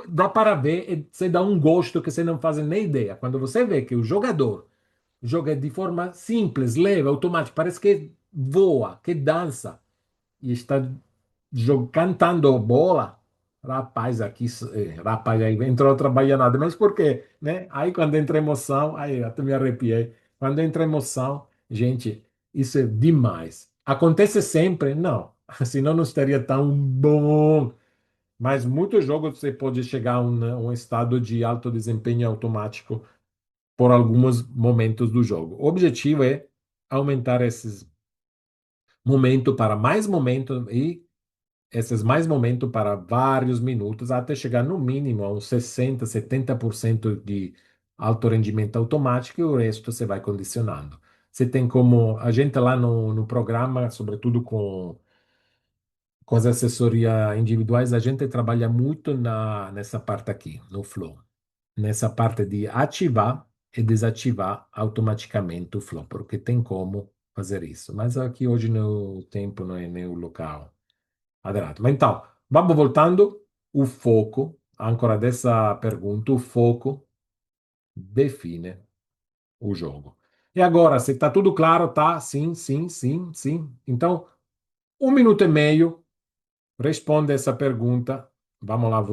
dá para ver, você dá um gosto que você não faz nem ideia. Quando você vê que o jogador joga de forma simples, leve, automática, parece que voa, que dança e está cantando bola. Rapaz, aqui, rapaz, aí entrou outra baianada. Mas por quê? Né? Aí quando entra emoção, aí eu até me arrepiei. Quando entra emoção, gente, isso é demais. Acontece sempre? Não. Senão não estaria tão bom. Mas muitos jogos você pode chegar a um estado de alto desempenho automático por alguns momentos do jogo. O objetivo é aumentar esses momentos para mais momentos e esses mais momentos para vários minutos, até chegar no mínimo a uns 60, 70% de alto rendimento automático e o resto você vai condicionando. Você tem como, a gente lá no programa, sobretudo com as assessorias individuais, a gente trabalha muito nessa parte aqui, no flow. Nessa parte de ativar e desativar automaticamente o flow, porque tem como fazer isso. Mas aqui hoje no tempo não é nem o local adequado. Mas então, vamos voltando. O foco. ancora dessa pergunta, o foco define o jogo. E agora, se está tudo claro, tá? Sim, sim, sim, sim. Então, 1 minuto e meio, responde essa pergunta. Vamos lá,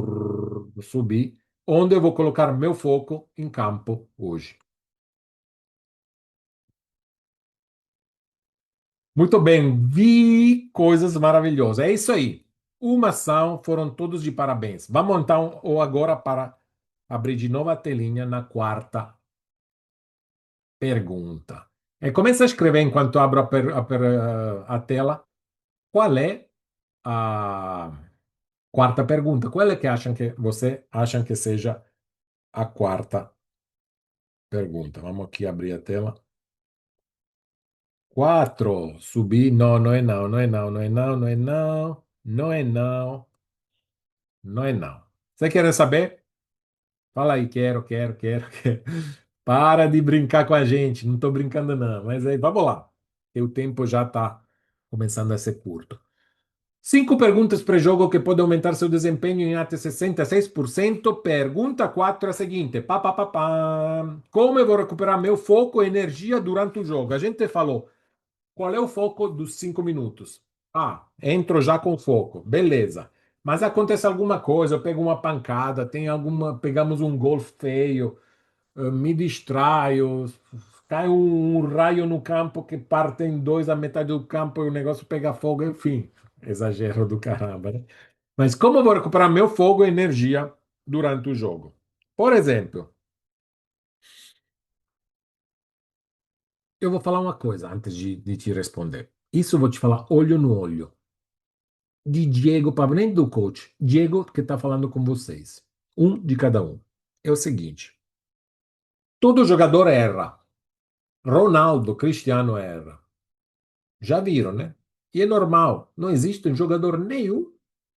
subir. Onde eu vou colocar meu foco em campo hoje? Muito bem, vi coisas maravilhosas. É isso aí. Uma ação, foram todos de parabéns. Vamos então, ou agora para abrir de novo a telinha na quarta pergunta. E começa a escrever enquanto abro a tela. Qual é a quarta pergunta? Qual é que acham que você acham que seja a quarta pergunta? Vamos aqui abrir a tela. Quatro, subir. Não, não é não, não é não, não é não, não é não, não é não, não é não. Você quer saber? Fala aí, quero, quero, quero, quero. Para de brincar com a gente, não estou brincando não. Mas aí, vamos lá. E o tempo já está começando a ser curto. Cinco perguntas pré-jogo que podem aumentar seu desempenho em até 66%. Pergunta 4 é a seguinte: pá, pá, pá, pá. Como eu vou recuperar meu foco e energia durante o jogo? A gente falou qual é o foco dos 5 minutos. Ah, entro já com foco, beleza. Mas acontece alguma coisa, eu pego uma pancada, tem alguma, pegamos um gol feio, me distraio, cai um raio no campo que parte em dois a metade do campo e o negócio pega fogo, enfim, exagero do caramba, né? Mas como eu vou recuperar meu fogo e energia durante o jogo? Por exemplo, eu vou falar uma coisa antes de te responder. Isso eu vou te falar olho no olho. De Diego Pablo, nem do coach. Diego que está falando com vocês. Um de cada um. É o seguinte: todo jogador erra. Ronaldo, Cristiano erra. Já viram, né? E é normal. Não existe um jogador nenhum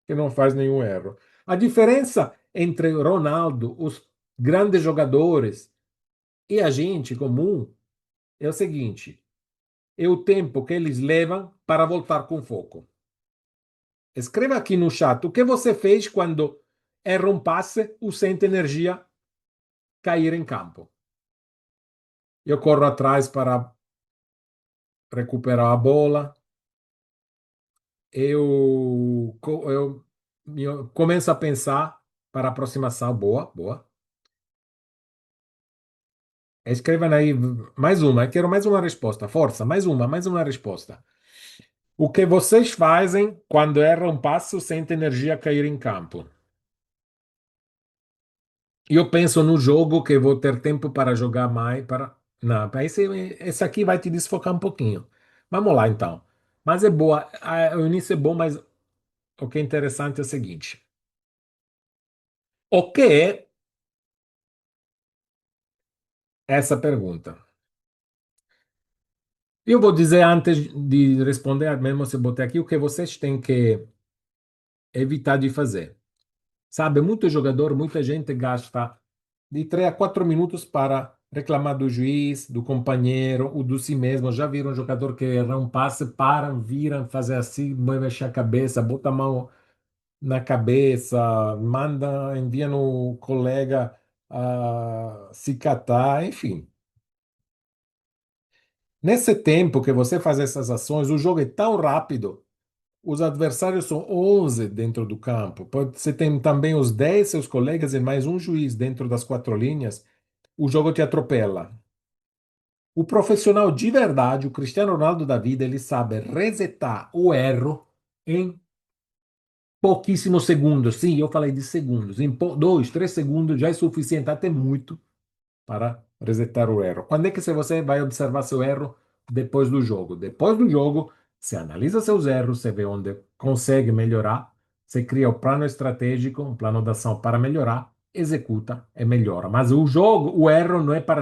que não faz nenhum erro. A diferença entre Ronaldo, os grandes jogadores e a gente comum é o seguinte: é o tempo que eles levam para voltar com foco. Escreva aqui no chat o que você fez quando erra um passe ou sente energia cair em campo. Eu corro atrás para recuperar a bola, eu começo a pensar para a aproximação. Boa, boa. Escreva aí mais uma, eu quero mais uma resposta. Força, mais uma resposta. O que vocês fazem quando erram um passo sente energia cair em campo? Eu penso no jogo que vou ter tempo para jogar mais. Não, esse aqui vai te desfocar um pouquinho. Vamos lá, então. Mas é boa. O início é bom, mas o que é interessante é o seguinte: o que é essa pergunta? Eu vou dizer antes de responder, mesmo se eu botar aqui, o que vocês têm que evitar de fazer. Sabe, muito jogador, muita gente gasta de 3 a 4 minutos para reclamar do juiz, do companheiro ou do si mesmo. Já viram um jogador que erra um passe, param, viram, fazer assim, mexer a cabeça, bota a mão na cabeça, manda, envia no colega se catar, enfim. Nesse tempo que você faz essas ações, o jogo é tão rápido. Os adversários são 11 dentro do campo. Você tem também os 10 seus colegas e mais um juiz dentro das quatro linhas. O jogo te atropela. O profissional de verdade, o Cristiano Ronaldo da vida, ele sabe resetar o erro em pouquíssimos segundos. Sim, eu falei de segundos. Em 2, 3 segundos já é suficiente, até muito, para resetar o erro. Quando é que você vai observar seu erro? Depois do jogo. Depois do jogo, você analisa seus erros, você vê onde consegue melhorar, você cria o plano estratégico, um plano de ação para melhorar, executa e melhora. Mas o jogo, o erro não é para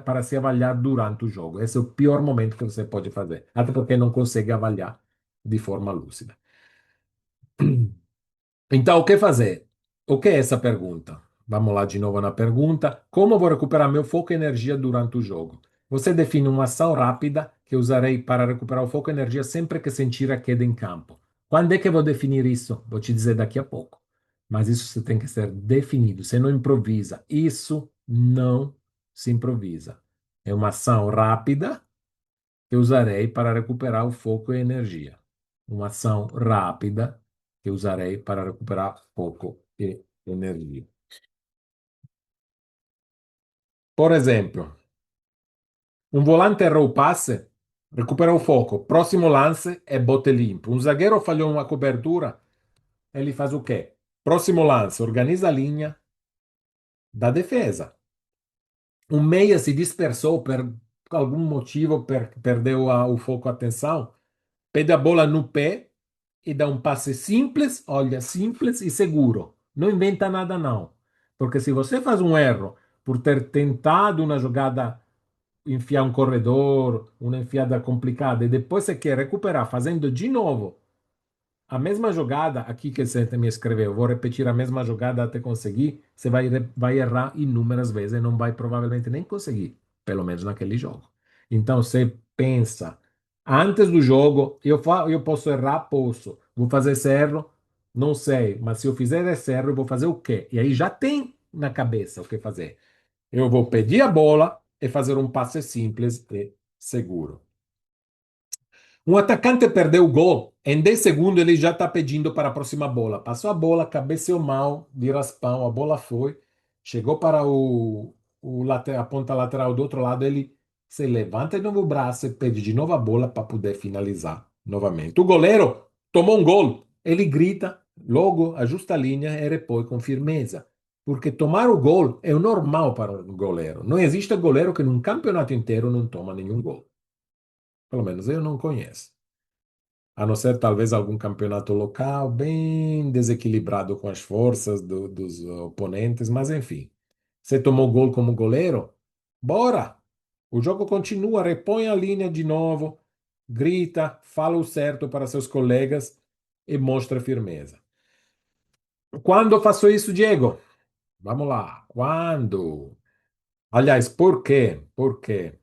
para se avaliar durante o jogo. Esse é o pior momento que você pode fazer, até porque não consegue avaliar de forma lúcida. Então, o que fazer? O que é essa pergunta? Vamos lá de novo na pergunta. Como vou recuperar meu foco e energia durante o jogo? Você define uma ação rápida que usarei para recuperar o foco e energia sempre que sentir a queda em campo. Quando é que eu vou definir isso? Vou te dizer daqui a pouco. Mas isso você tem que ser definido. Você não improvisa. Isso não se improvisa. É uma ação rápida que usarei para recuperar o foco e energia. Uma ação rápida que usarei para recuperar foco e energia. Por exemplo, um volante errou o passe, recupera o foco. Próximo lance é bote limpo. Um zagueiro falhou uma cobertura, ele faz o quê? Próximo lance, organiza a linha da defesa. Um meia se dispersou por algum motivo, perdeu o foco, a atenção, pede a bola no pé e dá um passe simples, olha, simples e seguro. Não inventa nada, não. Porque se você faz um erro por ter tentado uma jogada, enfiar um corredor, uma enfiada complicada, e depois você quer recuperar fazendo de novo a mesma jogada aqui que você me escreveu, vou repetir a mesma jogada até conseguir, você vai errar inúmeras vezes e não vai provavelmente nem conseguir, pelo menos naquele jogo. Então você pensa, antes do jogo, eu posso errar, posso. Vou fazer esse erro? Não sei, mas se eu fizer esse erro, eu vou fazer o quê? E aí já tem na cabeça o que fazer. Eu vou pedir a bola e fazer um passe simples e seguro. Um atacante perdeu o gol, em 10 segundos ele já está pedindo para a próxima bola. Passou a bola, cabeceou mal, de raspão, a bola foi, chegou para a ponta lateral do outro lado, ele se levanta de novo o braço e pede de novo a bola para poder finalizar novamente. O goleiro tomou um gol, ele grita, logo ajusta a linha e repõe com firmeza. Porque tomar o gol é o normal para um goleiro. Não existe goleiro que num campeonato inteiro não toma nenhum gol. Pelo menos eu não conheço. A não ser talvez algum campeonato local bem desequilibrado com as forças dos oponentes, mas enfim. Você tomou gol como goleiro? Bora! O jogo continua, repõe a linha de novo, grita, fala o certo para seus colegas e mostra firmeza. Quando faço isso, Diego? Vamos lá. Quando? Aliás, por quê? Por quê?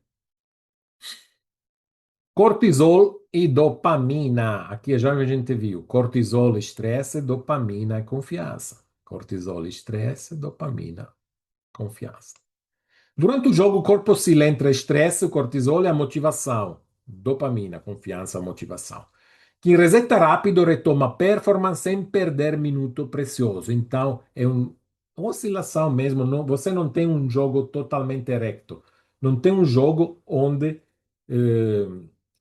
Cortisol e dopamina. Aqui já a gente viu. Cortisol, estresse, dopamina e confiança. Cortisol, estresse, dopamina, confiança. Durante o jogo, o corpo oscila entre estresse, o cortisol e a motivação. Dopamina, confiança, motivação. Quem reseta rápido retoma performance sem perder minuto precioso. Então, é uma oscilação mesmo. Você não tem um jogo totalmente erecto. Não tem um jogo onde, eh,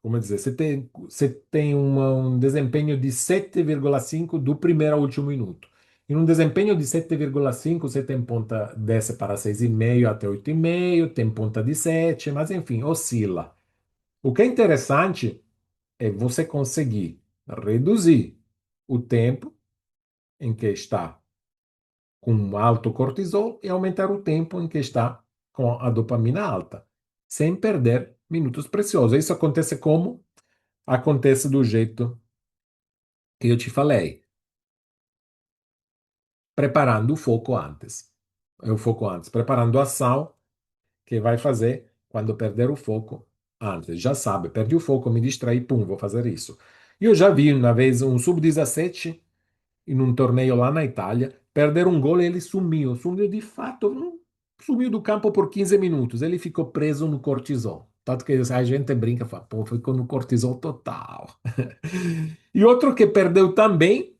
como dizer, você tem um desempenho de 7,5 do primeiro ao último minuto. Em um desempenho de 7,5, você tem ponta, desce para 6,5 até 8,5, tem ponta de 7, mas enfim, oscila. O que é interessante é você conseguir reduzir o tempo em que está com alto cortisol e aumentar o tempo em que está com a dopamina alta, sem perder minutos preciosos. Isso acontece como? Acontece do jeito que eu te falei, preparando o foco antes. É o foco antes, preparando a ação que vai fazer quando perder o foco antes. Já sabe, perdi o foco, me distraí, pum, vou fazer isso. Eu já vi uma vez um sub-17 em um torneio lá na Itália, perder um gol e ele sumiu. Sumiu de fato, sumiu do campo por 15 minutos. Ele ficou preso no cortisol. Tanto que a gente brinca, fala, pô, ficou no cortisol total. E outro que perdeu também,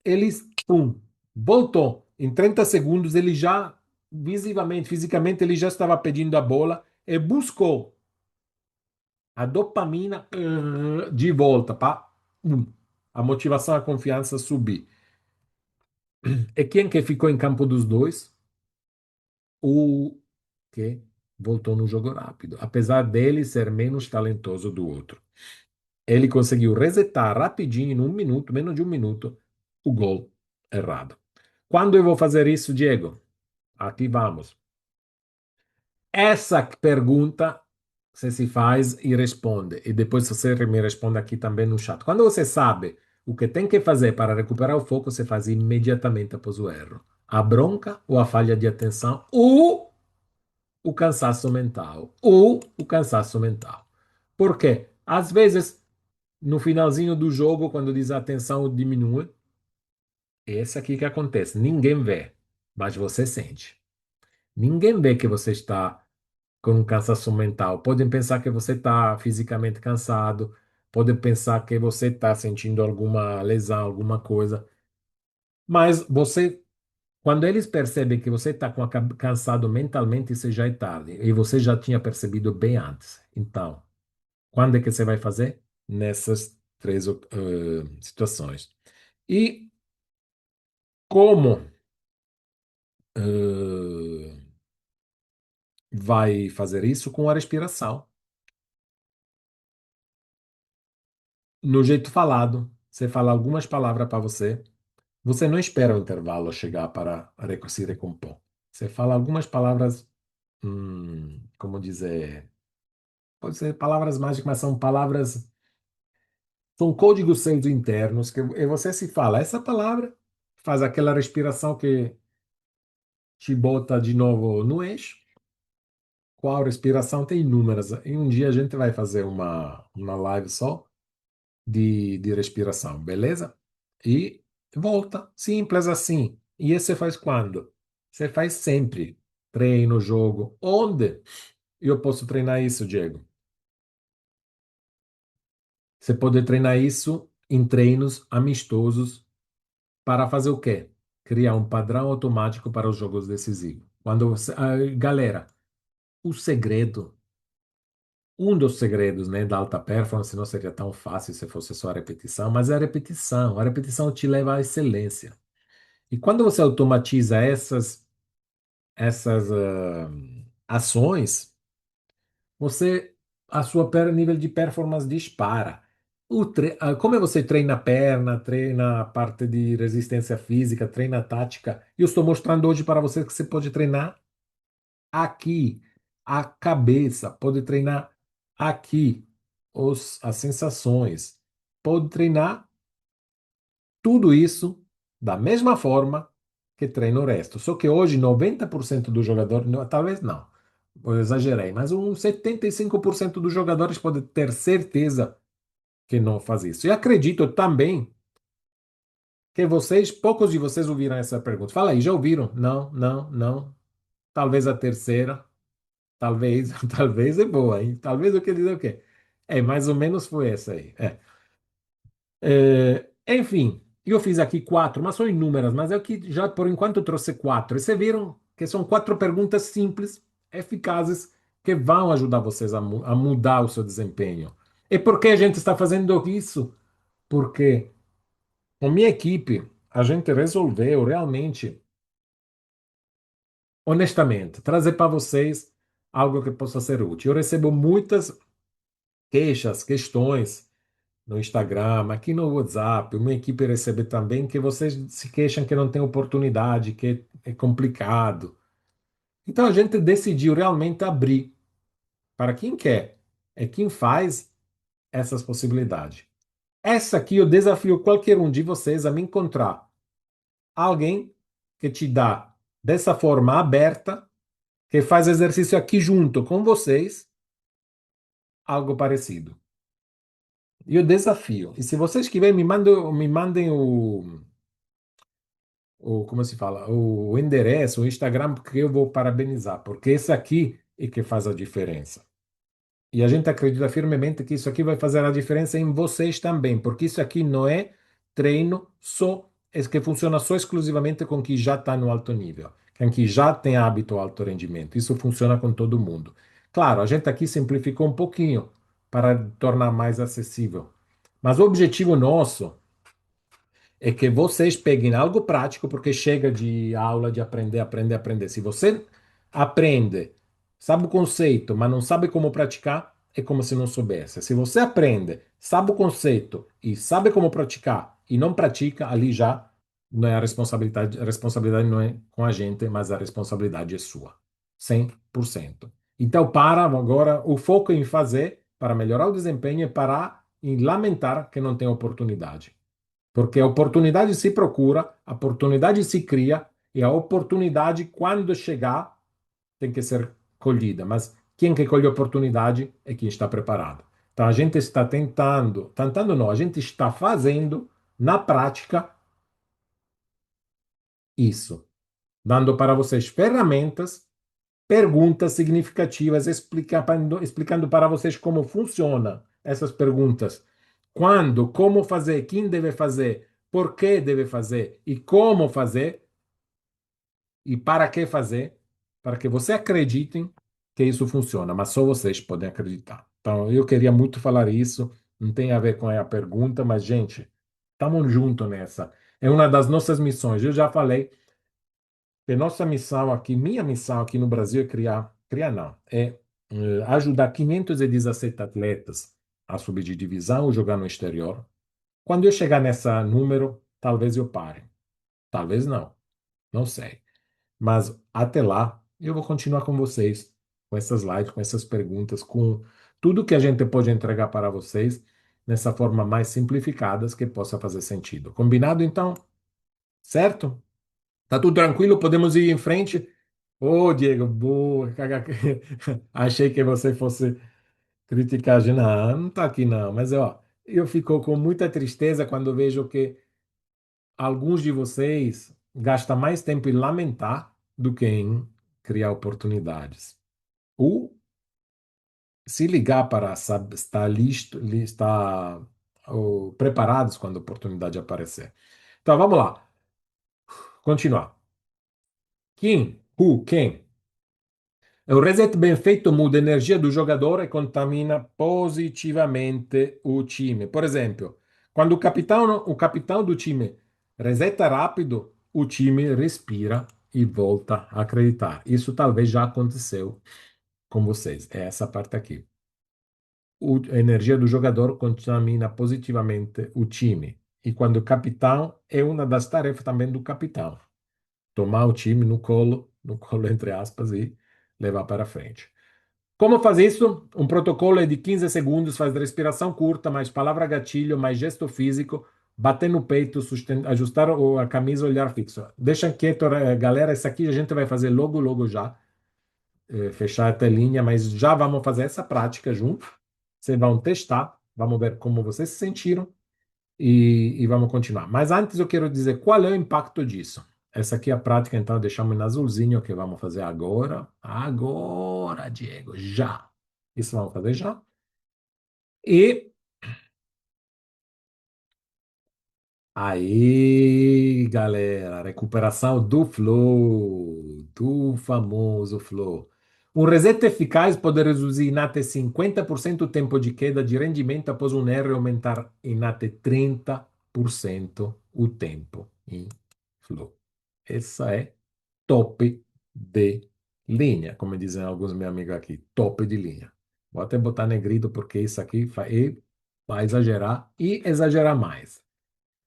ele, pum, voltou. Em 30 segundos, ele já, visivelmente, fisicamente, ele já estava pedindo a bola e buscou a dopamina de volta para a motivação, a confiança subir. E quem que ficou em campo dos dois? O que voltou no jogo rápido, apesar dele ser menos talentoso do outro. Ele conseguiu resetar rapidinho, em um minuto, menos de um minuto, o gol errado. Quando eu vou fazer isso, Diego? Aqui vamos. Essa pergunta você se faz e responde, e depois você me responde aqui também no chat. Quando você sabe o que tem que fazer para recuperar o foco, você faz imediatamente após o erro. A bronca ou a falha de atenção ou o cansaço mental. Ou o cansaço mental. Por quê? Às vezes, no finalzinho do jogo, quando diz a atenção diminui, Esse aqui que acontece. Ninguém vê, mas você sente. Ninguém vê que você está com um cansaço mental. Podem pensar que você está fisicamente cansado, podem pensar que você está sentindo alguma lesão, alguma coisa. Mas você, quando eles percebem que você está cansado mentalmente, isso já é tarde. E você já tinha percebido bem antes. Então, quando é que você vai fazer? Nessas três situações. E como eh, vai fazer isso? Com a respiração. No jeito falado, você fala algumas palavras para você. Você não espera o intervalo chegar para se recompor. Você fala algumas palavras, como dizer, pode ser palavras mágicas, mas são palavras, são códigos seus internos que e você se fala essa palavra, faz aquela respiração que te bota de novo no eixo. Qual respiração? Tem inúmeras. E um dia a gente vai fazer uma live só de respiração, beleza? E volta, simples assim. E esse você faz quando? Você faz sempre. Treino, jogo. Onde eu posso treinar isso, Diego? Você pode treinar isso em treinos amistosos para fazer o quê? Criar um padrão automático para os jogos decisivos. Quando galera, o segredo, um dos segredos, né, da alta performance não seria tão fácil se fosse só a repetição, mas é a repetição. A repetição te leva à excelência. E quando você automatiza essas ações, você a sua nível de performance dispara. Como é você treina a perna, treina a parte de resistência física, treina a tática, e eu estou mostrando hoje para você que você pode treinar aqui, a cabeça, pode treinar aqui, as sensações, pode treinar tudo isso da mesma forma que treina o resto. Só que hoje 90% dos jogadores, talvez não, eu exagerei, mas uns 75% dos jogadores pode ter certeza que não faz isso. E acredito também que vocês, poucos de vocês ouviram essa pergunta. Fala aí, já ouviram? Não, não, não. Talvez a terceira, talvez, talvez é boa, hein? Talvez eu queria dizer o quê? É, mais ou menos foi essa aí. Enfim, eu fiz aqui quatro, mas são inúmeras, mas é o que já por enquanto eu trouxe quatro. E vocês viram que são quatro perguntas simples, eficazes, que vão ajudar vocês a mudar o seu desempenho. E por que a gente está fazendo isso? Porque com minha equipe, a gente resolveu realmente, honestamente, trazer para vocês algo que possa ser útil. Eu recebo muitas queixas, questões no Instagram, aqui no WhatsApp, uma equipe recebe também que vocês se queixam que não tem oportunidade, que é complicado. Então a gente decidiu realmente abrir para quem quer, é quem faz essas possibilidades. Essa aqui eu desafio qualquer um de vocês a me encontrar alguém que te dá dessa forma aberta, que faz exercício aqui junto com vocês, algo parecido. E eu desafio. E se vocês quiserem, me mandem como se fala, o endereço, o Instagram, que eu vou parabenizar, porque esse aqui é que faz a diferença. E a gente acredita firmemente que isso aqui vai fazer a diferença em vocês também, porque isso aqui não é treino só, é que funciona só exclusivamente com quem já está no alto nível, com quem já tem hábito ao alto rendimento. Isso funciona com todo mundo. Claro, a gente aqui simplificou um pouquinho para tornar mais acessível. Mas o objetivo nosso é que vocês peguem algo prático, porque chega de aula de aprender, aprender, aprender. Se você aprende, sabe o conceito, mas não sabe como praticar, é como se não soubesse. Se você aprende, sabe o conceito e sabe como praticar e não pratica, ali já não é a responsabilidade não é com a gente, mas a responsabilidade é sua. 100%. Então, para agora, o foco em fazer para melhorar o desempenho é parar em lamentar que não tem oportunidade. Porque a oportunidade se procura, a oportunidade se cria, e a oportunidade, quando chegar, tem que ser colhida. Mas quem que colhe a oportunidade é quem está preparado. Então a gente está tentando não, a gente está fazendo na prática isso, dando para vocês ferramentas, perguntas significativas, explicando para vocês como funciona essas perguntas. Quando, como fazer, quem deve fazer, por que deve fazer e como fazer e para que fazer, para que vocês acreditem que isso funciona, mas só vocês podem acreditar. Então, eu queria muito falar isso, não tem a ver com a pergunta, mas, gente, estamos juntos nessa. É uma das nossas missões. Eu já falei que nossa missão aqui, minha missão aqui no Brasil é criar não, ajudar 517 atletas a subir de divisão ou jogar no exterior. Quando eu chegar nessa número, talvez eu pare. Talvez não, não sei. Mas até lá, eu vou continuar com vocês, com essas lives, com essas perguntas, com tudo que a gente pode entregar para vocês nessa forma mais simplificadas que possa fazer sentido. Combinado, então? Certo? Tá tudo tranquilo? Podemos ir em frente? Ô, Diego, boa. Achei que você fosse criticar. Não, não tá aqui não. Mas, ó, eu fico com muita tristeza quando vejo que alguns de vocês gastam mais tempo em lamentar do que em criar oportunidades. Ou se ligar para estar estar preparados quando a oportunidade aparecer. Então, vamos lá. Continuar. Quem? O reset bem feito muda a energia do jogador e contamina positivamente o time. Por exemplo, quando o capitão do time reseta rápido, o time respira e volta a acreditar. Isso talvez já aconteceu com vocês. É essa parte aqui. A energia do jogador contamina positivamente o time. E quando o capitão é uma das tarefas também do capitão, tomar o time no colo entre aspas, e levar para frente. Como faz isso? Um protocolo é de 15 segundos, faz respiração curta, mais palavra gatilho, mais gesto físico, bater no peito, ajustar a camisa, olhar fixo. Deixa quieto, galera, isso aqui a gente vai fazer logo já, fechar a telinha, mas já vamos fazer essa prática junto. Vocês vão testar, vamos ver como vocês se sentiram e vamos continuar. Mas antes eu quero dizer qual é o impacto disso. Essa aqui é a prática, então deixamos em azulzinho que vamos fazer agora. Agora, Diego, já. Isso vamos fazer já. E aí, galera, recuperação do flow, do famoso flow. Um reset eficaz pode reduzir em até 50% o tempo de queda de rendimento após um erro e aumentar em até 30% o tempo em flow. Essa é top de linha, como dizem alguns meus amigos aqui, top de linha. Vou até botar negrito porque isso aqui vai exagerar e exagerar mais.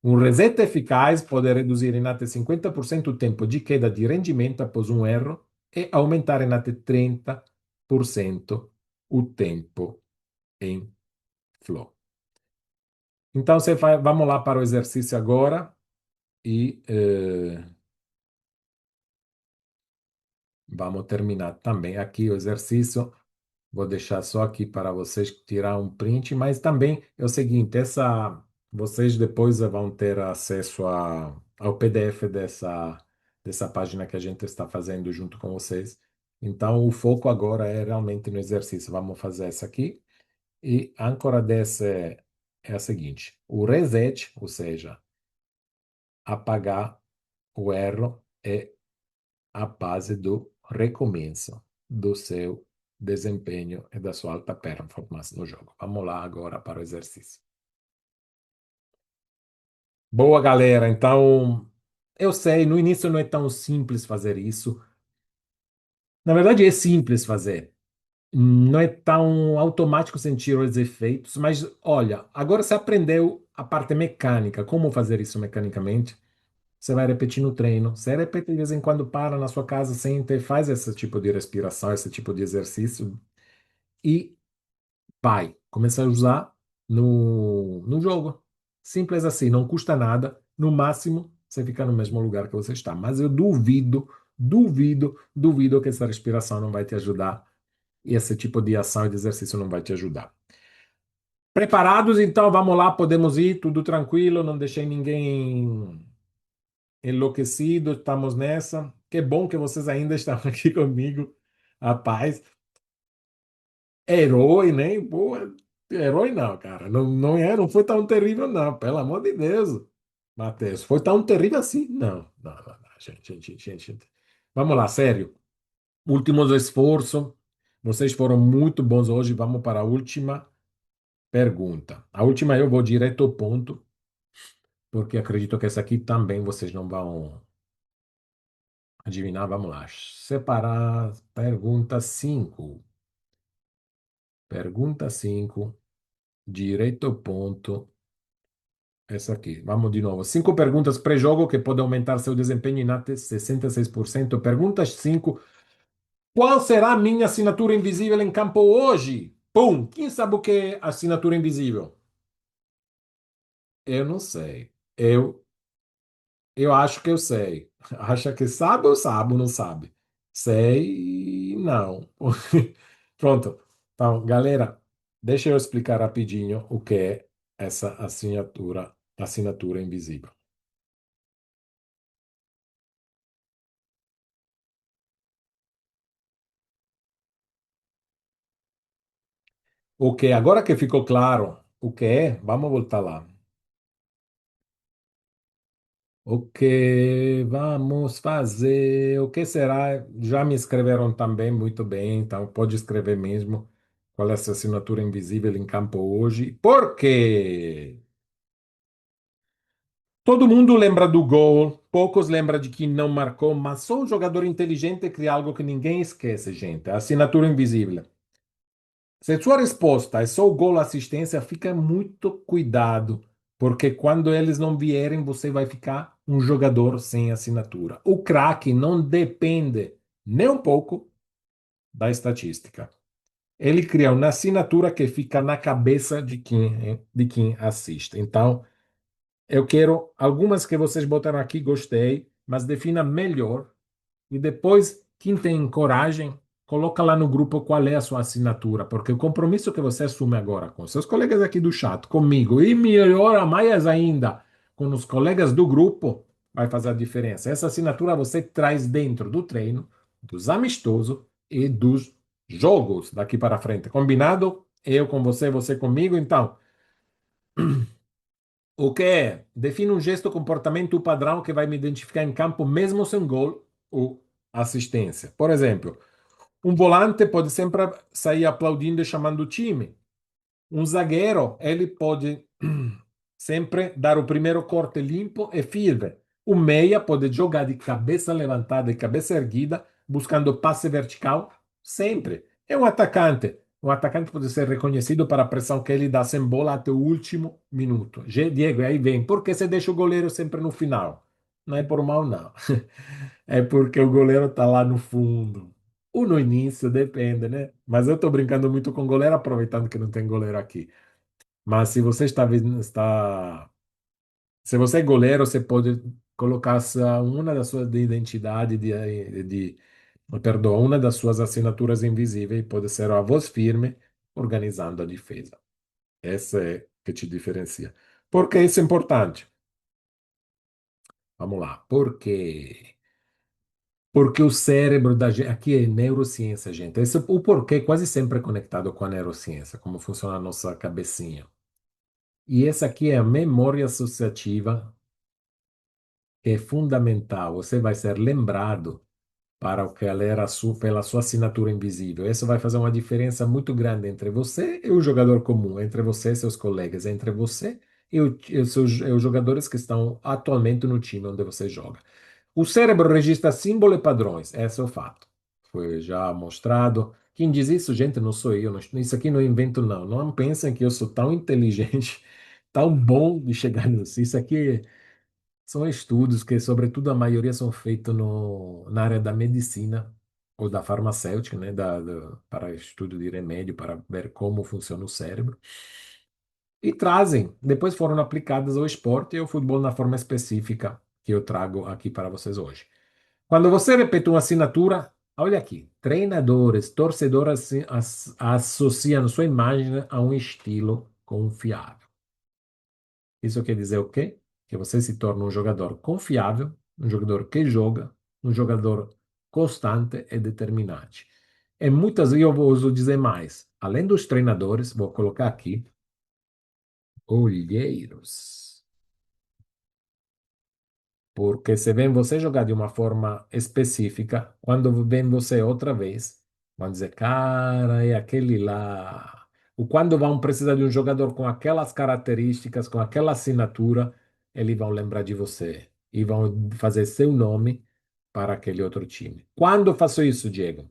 Um reset eficaz pode reduzir em até 50% o tempo de queda de rendimento após um erro e aumentar em até 30% o tempo em flow. Então, vamos lá para o exercício agora e vamos terminar também aqui o exercício. Vou deixar só aqui para vocês tirar um print, mas também é o seguinte, vocês depois vão ter acesso ao PDF dessa página que a gente está fazendo junto com vocês. Então, o foco agora é realmente no exercício. Vamos fazer essa aqui. E a âncora dessa é a seguinte: o reset, ou seja, apagar o erro, é a base do recomeço do seu desempenho e da sua alta performance no jogo. Vamos lá agora para o exercício. Boa, galera. Então, eu sei, no início não é tão simples fazer isso. Na verdade, é simples fazer. Não é tão automático sentir os efeitos, mas olha, agora você aprendeu a parte mecânica, como fazer isso mecanicamente. Você vai repetir no treino. Você repete de vez em quando, para na sua casa, senta e faz esse tipo de respiração, esse tipo de exercício e vai. Começa a usar no jogo. Simples assim, não custa nada. No máximo, você fica no mesmo lugar que você está. Mas eu duvido que essa respiração não vai te ajudar e esse tipo de ação e de exercício não vai te ajudar. Preparados? Então vamos lá, podemos ir, tudo tranquilo, não deixei ninguém enlouquecido, estamos nessa. Que bom que vocês ainda estão aqui comigo. Rapaz, herói, né? Pô, herói não, cara. Não, não foi tão terrível, não. Pelo amor de Deus. Matheus, foi tão terrível assim? Não, não, não, não. Gente. Vamos lá, sério. Últimos esforço. Vocês foram muito bons hoje. Vamos para a última pergunta. A última eu vou direto ao ponto, porque acredito que essa aqui também vocês não vão adivinhar. Vamos lá. Separar. Pergunta 5. Pergunta 5. Direto ao ponto. Essa aqui. Vamos de novo. 5 perguntas pré-jogo que podem aumentar seu desempenho em até 66%. Perguntas 5. Qual será a minha assinatura invisível em campo hoje? Pum! Quem sabe o que é assinatura invisível? Eu não sei. Eu acho que eu sei. Acha que sabe ou sabe ou não sabe? Sei, não. Pronto. Então, galera, deixa eu explicar rapidinho o que é essa assinatura invisível. Ok, agora que ficou claro o que é, vamos voltar lá. O que vamos fazer? O que será? Já me escreveram também muito bem, então pode escrever mesmo qual é essa assinatura invisível em campo hoje. Por quê? Todo mundo lembra do gol, poucos lembram de quem não marcou, mas só um jogador inteligente cria algo que ninguém esquece, gente. A assinatura invisível. Se sua resposta é só o gol ou assistência, fica muito cuidado, porque quando eles não vierem, você vai ficar um jogador sem assinatura. O craque não depende nem um pouco da estatística. Ele cria uma assinatura que fica na cabeça de quem assiste. Então, eu quero algumas que vocês botaram aqui, gostei, mas defina melhor e depois, quem tem coragem, coloca lá no grupo qual é a sua assinatura, porque o compromisso que você assume agora com seus colegas aqui do chat, comigo, e melhor, mais ainda, com os colegas do grupo, vai fazer a diferença. Essa assinatura você traz dentro do treino, dos amistosos e dos jogos daqui para frente. Combinado? Eu com você, você comigo. Então, o que é? Define um gesto, comportamento, padrão que vai me identificar em campo, mesmo sem gol ou assistência. Por exemplo, um volante pode sempre sair aplaudindo e chamando o time. Um zagueiro, ele pode sempre dar o primeiro corte limpo e firme. O meia pode jogar de cabeça levantada e cabeça erguida, buscando passe vertical, sempre. É um atacante. O atacante pode ser reconhecido para a pressão que ele dá sem bola até o último minuto. Diego, aí vem. Por que você deixa o goleiro sempre no final? Não é por mal, não. É porque o goleiro tá lá no fundo. Ou no início, depende, né? Mas eu tô brincando muito com goleiro, aproveitando que não tem goleiro aqui. Mas se você se você é goleiro, você pode colocar uma das suas de identidade perdão, uma das suas assinaturas invisíveis pode ser a voz firme organizando a defesa. Essa é que te diferencia. Por que isso é importante? Vamos lá. Por quê? Porque o cérebro da gente, aqui é neurociência, gente. O porquê quase sempre é conectado com a neurociência, como funciona a nossa cabecinha. E essa aqui é a memória associativa, que é fundamental. Você vai ser lembrado para o que ela era pela sua assinatura invisível. Isso vai fazer uma diferença muito grande entre você e o jogador comum, entre você e seus colegas, entre você e os jogadores que estão atualmente no time onde você joga. O cérebro registra símbolos e padrões, esse é o fato. Foi já mostrado. Quem diz isso, gente, não sou eu. Isso aqui não invento, não. Não pensem que eu sou tão inteligente, tão bom de chegar nisso. Isso aqui são estudos que, sobretudo, a maioria são feitos na área da medicina ou da farmacêutica, né, para estudo de remédio, para ver como funciona o cérebro. E trazem, depois foram aplicadas ao esporte e ao futebol na forma específica que eu trago aqui para vocês hoje. Quando você repete uma assinatura, olha aqui, treinadores, torcedores associam sua imagem a um estilo confiável. Isso quer dizer o quê? Que você se torna um jogador confiável um jogador que joga, um jogador constante e determinante. E muitas, eu vou uso dizer mais, além dos treinadores, vou colocar aqui, olheiros. Porque se vem você jogar de uma forma específica, quando vem você outra vez, vão dizer, cara, é aquele lá. Ou quando vão precisar de um jogador com aquelas características, com aquela assinatura, eles vão lembrar de você e vão fazer seu nome para aquele outro time. Quando eu faço isso, Diego?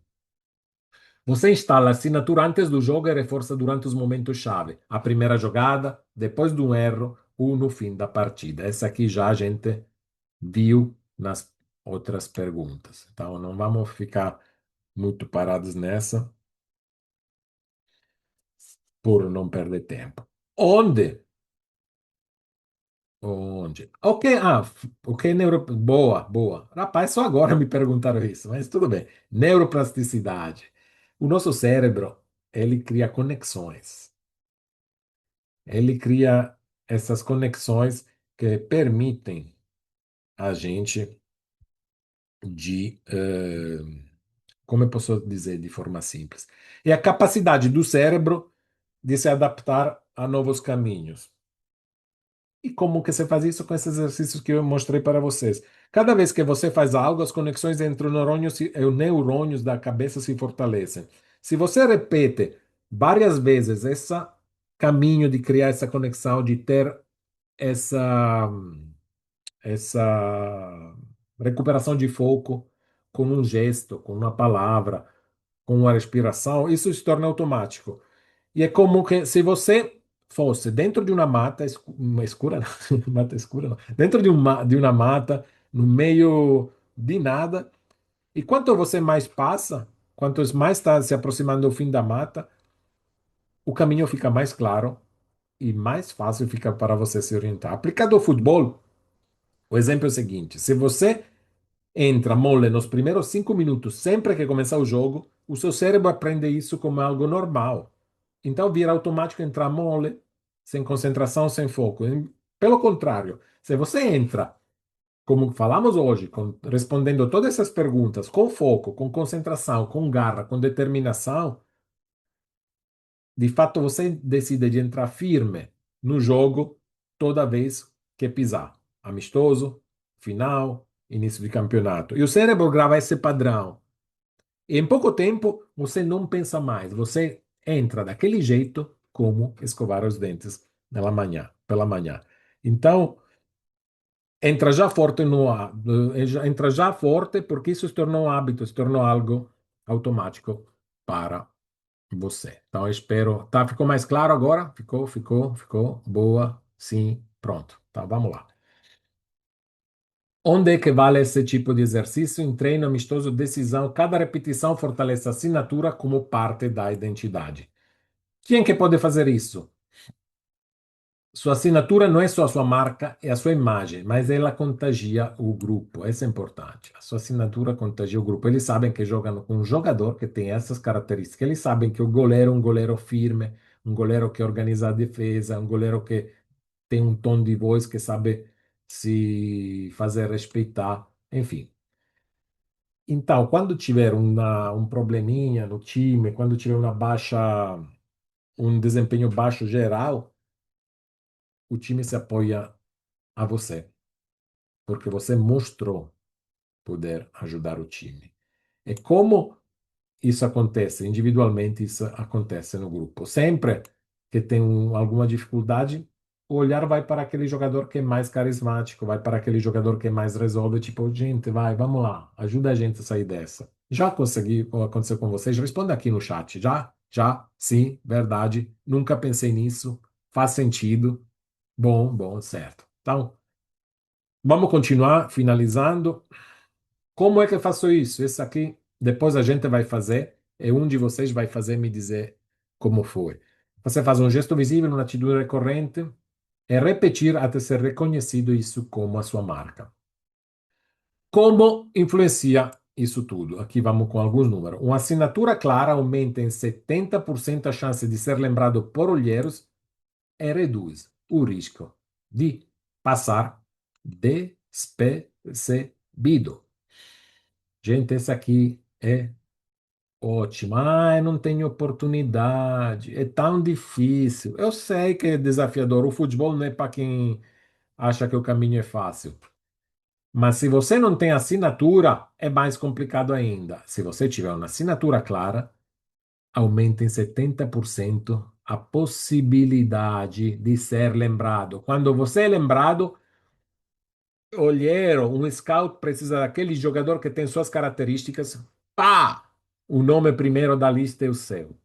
Você instala a assinatura antes do jogo e reforça durante os momentos-chave. A primeira jogada, depois de um erro ou no fim da partida. Essa aqui já a gente viu nas outras perguntas. Então, não vamos ficar muito parados nessa por não perder tempo. Onde? Onde? Ok, ok, boa, boa. Rapaz, só agora me perguntaram isso, mas tudo bem. Neuroplasticidade. O nosso cérebro, ele cria conexões. Ele cria essas conexões que permitem a gente como eu posso dizer de forma simples? É a capacidade do cérebro de se adaptar a novos caminhos. E como que você faz isso com esses exercícios que eu mostrei para vocês? Cada vez que você faz algo, as conexões entre os neurônios da cabeça se fortalecem. Se você repete várias vezes esse caminho de criar essa conexão, de ter essa essa recuperação de foco com um gesto, com uma palavra, com uma respiração, isso se torna automático. E é como que se você fosse dentro de uma mata uma escura, não, mata escura não, dentro de uma mata, no meio de nada, e quanto você mais passa, quanto mais está se aproximando do fim da mata, o caminho fica mais claro e mais fácil fica para você se orientar. Aplicado ao futebol, o exemplo é o seguinte: se você entra mole nos primeiros 5 minutos, sempre que começar o jogo, o seu cérebro aprende isso como algo normal. Então vira automático entrar mole, sem concentração, sem foco. Pelo contrário, se você entra, como falamos hoje, respondendo todas essas perguntas, com foco, com concentração, com garra, com determinação, de fato você decide de entrar firme no jogo toda vez que pisar. Amistoso, final, início de campeonato. E o cérebro grava esse padrão. E em pouco tempo você não pensa mais. Você entra daquele jeito como escovar os dentes pela manhã. Então, entra já forte entra já forte porque isso se tornou um hábito, se tornou algo automático para você. Então, eu espero. Tá, ficou mais claro agora? Ficou. Boa. Sim, pronto. Tá, vamos lá. Onde é que vale esse tipo de exercício? Em treino amistoso, decisão. Cada repetição fortalece a assinatura como parte da identidade. Quem que pode fazer isso? Sua assinatura não é só a sua marca, é a sua imagem, mas ela contagia o grupo. Isso é importante. A sua assinatura contagia o grupo. Eles sabem que jogam com um jogador que tem essas características. Eles sabem que o goleiro é um goleiro firme, um goleiro que organiza a defesa, um goleiro que tem um tom de voz que sabe se fazer respeitar. Enfim. Então, quando tiver um probleminha no time, quando tiver um desempenho baixo geral, o time se apoia a você, porque você mostrou poder ajudar o time. E como isso acontece individualmente, isso acontece no grupo. Sempre que tem alguma dificuldade, o olhar vai para aquele jogador que é mais carismático, vai para aquele jogador que mais resolve, tipo, gente, vai, vamos lá, ajuda a gente a sair dessa. Já consegui, aconteceu com vocês? Responda aqui no chat. Já? Já? Sim, verdade. Nunca pensei nisso. Faz sentido. Bom, bom, certo. Então, vamos continuar finalizando. Como é que eu faço isso? Esse aqui, depois a gente vai fazer, e um de vocês vai fazer me dizer como foi. Você faz um gesto visível, uma atitude recorrente, e repetir até ser reconhecido isso como a sua marca. Como influencia isso tudo? Aqui vamos com alguns números. Uma assinatura clara aumenta em 70% a chance de ser lembrado por olheiros e reduz o risco de passar despercebido. Bido, gente, esse aqui é ótimo. Ah, eu não tenho oportunidade. É tão difícil. Eu sei que é desafiador. O futebol não é para quem acha que o caminho é fácil. Mas se você não tem assinatura, é mais complicado ainda. Se você tiver uma assinatura clara, aumenta em 70% a possibilidade de ser lembrado. Quando você é lembrado, olheiro, um scout precisa daquele jogador que tem suas características. Pá! O nome primeiro da lista é o seu.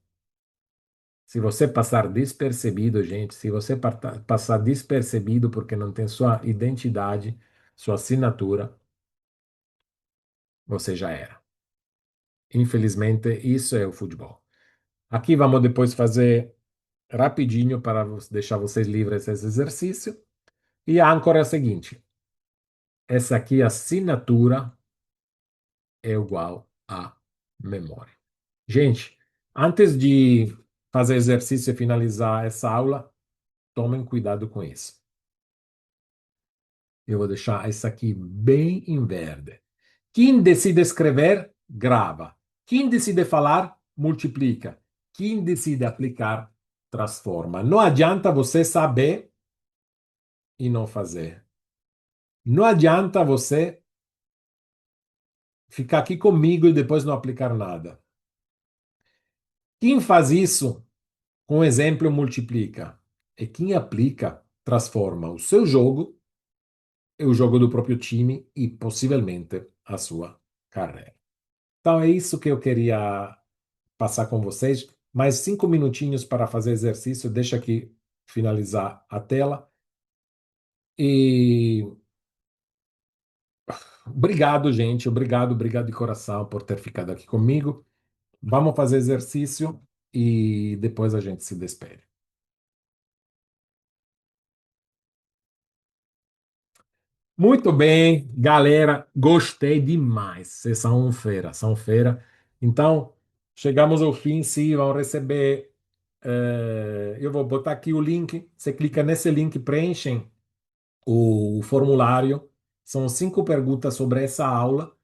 Se você passar despercebido, gente, se você passar despercebido porque não tem sua identidade, sua assinatura, você já era. Infelizmente, isso é o futebol. Aqui vamos depois fazer rapidinho para deixar vocês livres esse exercício. E a âncora é a seguinte: essa aqui, assinatura, é igual a memória. Gente, antes de fazer exercício e finalizar essa aula, tomem cuidado com isso. Eu vou deixar isso aqui bem em verde. Quem decide escrever, grava. Quem decide falar, multiplica. Quem decide aplicar, transforma. Não adianta você saber e não fazer. Não adianta você ficar aqui comigo e depois não aplicar nada. Quem faz isso, com exemplo, multiplica. E quem aplica, transforma o seu jogo e o jogo do próprio time e possivelmente a sua carreira. Então é isso que eu queria passar com vocês. Mais 5 minutinhos para fazer exercício. Deixa aqui finalizar a tela. E obrigado, gente. Obrigado, obrigado de coração por ter ficado aqui comigo. Vamos fazer exercício e depois a gente se despede. Muito bem, galera. Gostei demais. Vocês são fera, são fera. Então, chegamos ao fim. Sim, vão receber. Eu vou botar aqui o link. Você clica nesse link, preenchem o formulário. São 5 perguntas sobre essa aula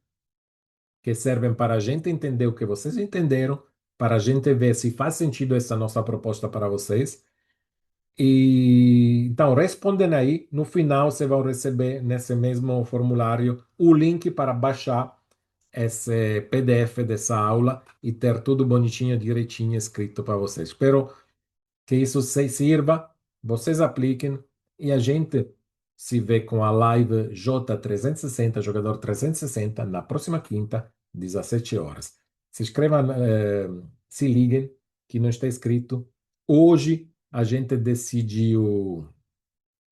que servem para a gente entender o que vocês entenderam, para a gente ver se faz sentido essa nossa proposta para vocês. E então, respondem aí. No final, você vai receber nesse mesmo formulário o link para baixar esse PDF dessa aula e ter tudo bonitinho, direitinho escrito para vocês. Espero que isso se sirva, vocês apliquem e a gente se vê com a live J360, Jogador 360, na próxima quinta, 17 horas. Se inscrevam, se liguem, que não está escrito. Hoje a gente decidiu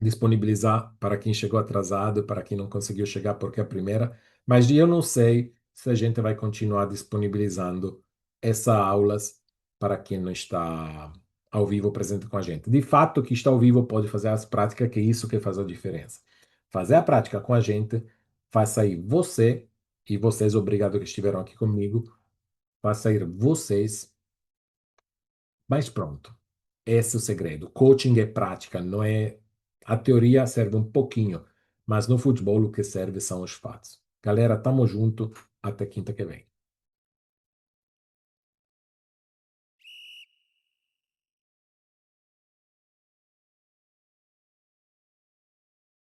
disponibilizar para quem chegou atrasado, para quem não conseguiu chegar porque é a primeira, mas eu não sei se a gente vai continuar disponibilizando essas aulas para quem não está ao vivo presente com a gente. De fato, que está ao vivo pode fazer as práticas, que é isso que faz a diferença. Fazer a prática com a gente faz sair você e vocês, obrigado que estiveram aqui comigo, faz sair vocês mais pronto. Esse é o segredo. Coaching é prática, não é. A teoria serve um pouquinho, mas no futebol o que serve são os fatos. Galera, tamo junto. Até quinta que vem.